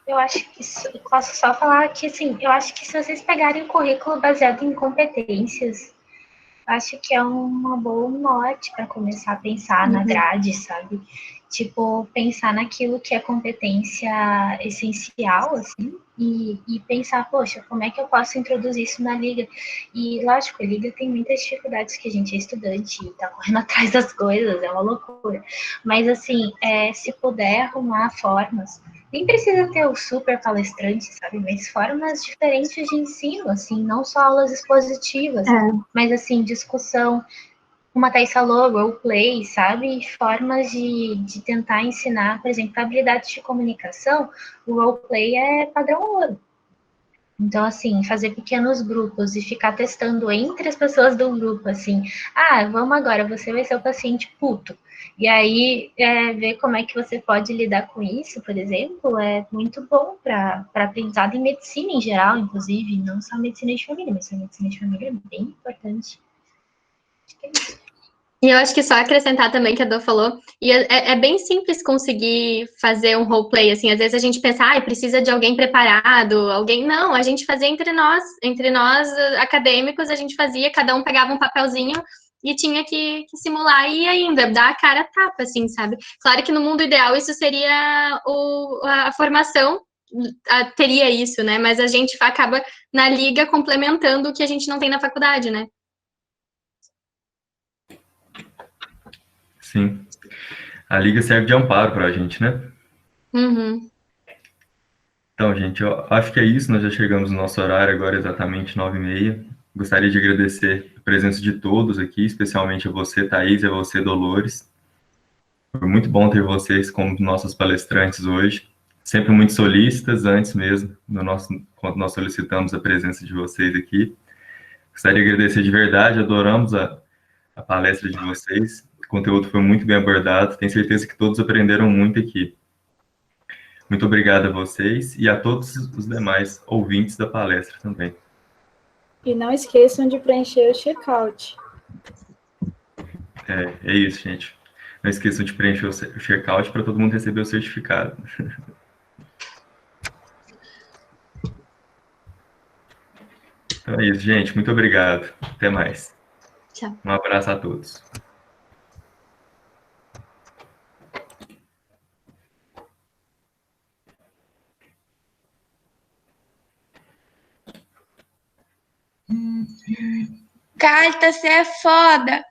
Eu acho que posso só falar que, assim, eu acho que se vocês pegarem o currículo baseado em competências, acho que é uma boa norte para começar a pensar na grade, sabe? Tipo, pensar naquilo que é competência essencial, assim, e pensar, poxa, como é que eu posso introduzir isso na liga? E, lógico, a liga tem muitas dificuldades, que a gente é estudante e tá correndo atrás das coisas, é uma loucura. Mas, assim, se puder arrumar formas, nem precisa ter o super palestrante, sabe? Mas formas diferentes de ensino, assim, não só aulas expositivas, mas, assim, discussão, como a Thaís falou, roleplay, sabe? Formas de tentar ensinar, por exemplo, habilidades de comunicação, o roleplay é padrão ouro. Então, assim, fazer pequenos grupos e ficar testando entre as pessoas do grupo, assim, vamos agora, você vai ser o paciente puto. E aí, ver como é que você pode lidar com isso, por exemplo, é muito bom para aprendizado em medicina em geral, inclusive, não só medicina de família, mas a medicina de família é bem importante. Acho que é isso. E eu acho que só acrescentar também que a Dô falou, e é bem simples conseguir fazer um roleplay, assim, às vezes a gente pensa, precisa de alguém preparado, alguém, não, a gente fazia entre nós acadêmicos, a gente fazia, cada um pegava um papelzinho e tinha que simular e ainda dar a cara a tapa, assim, sabe? Claro que no mundo ideal isso seria a formação, teria isso, né? Mas a gente acaba na liga complementando o que a gente não tem na faculdade, né? Sim. A liga serve de amparo para a gente, né? Uhum. Então, gente, eu acho que é isso. Nós já chegamos no nosso horário, agora exatamente 9h30. Gostaria de agradecer a presença de todos aqui, especialmente a você, Thaís, e a você, Dolores. Foi muito bom ter vocês como nossos palestrantes hoje. Sempre muito solícitas, antes mesmo, quando nós solicitamos a presença de vocês aqui. Gostaria de agradecer de verdade, adoramos a palestra de vocês. O conteúdo foi muito bem abordado, tenho certeza que todos aprenderam muito aqui. Muito obrigado a vocês e a todos os demais ouvintes da palestra também. E não esqueçam de preencher o check-out. É isso, gente. Não esqueçam de preencher o check-out para todo mundo receber o certificado. Então é isso, gente. Muito obrigado. Até mais. Tchau. Um abraço a todos. Carta, você é foda!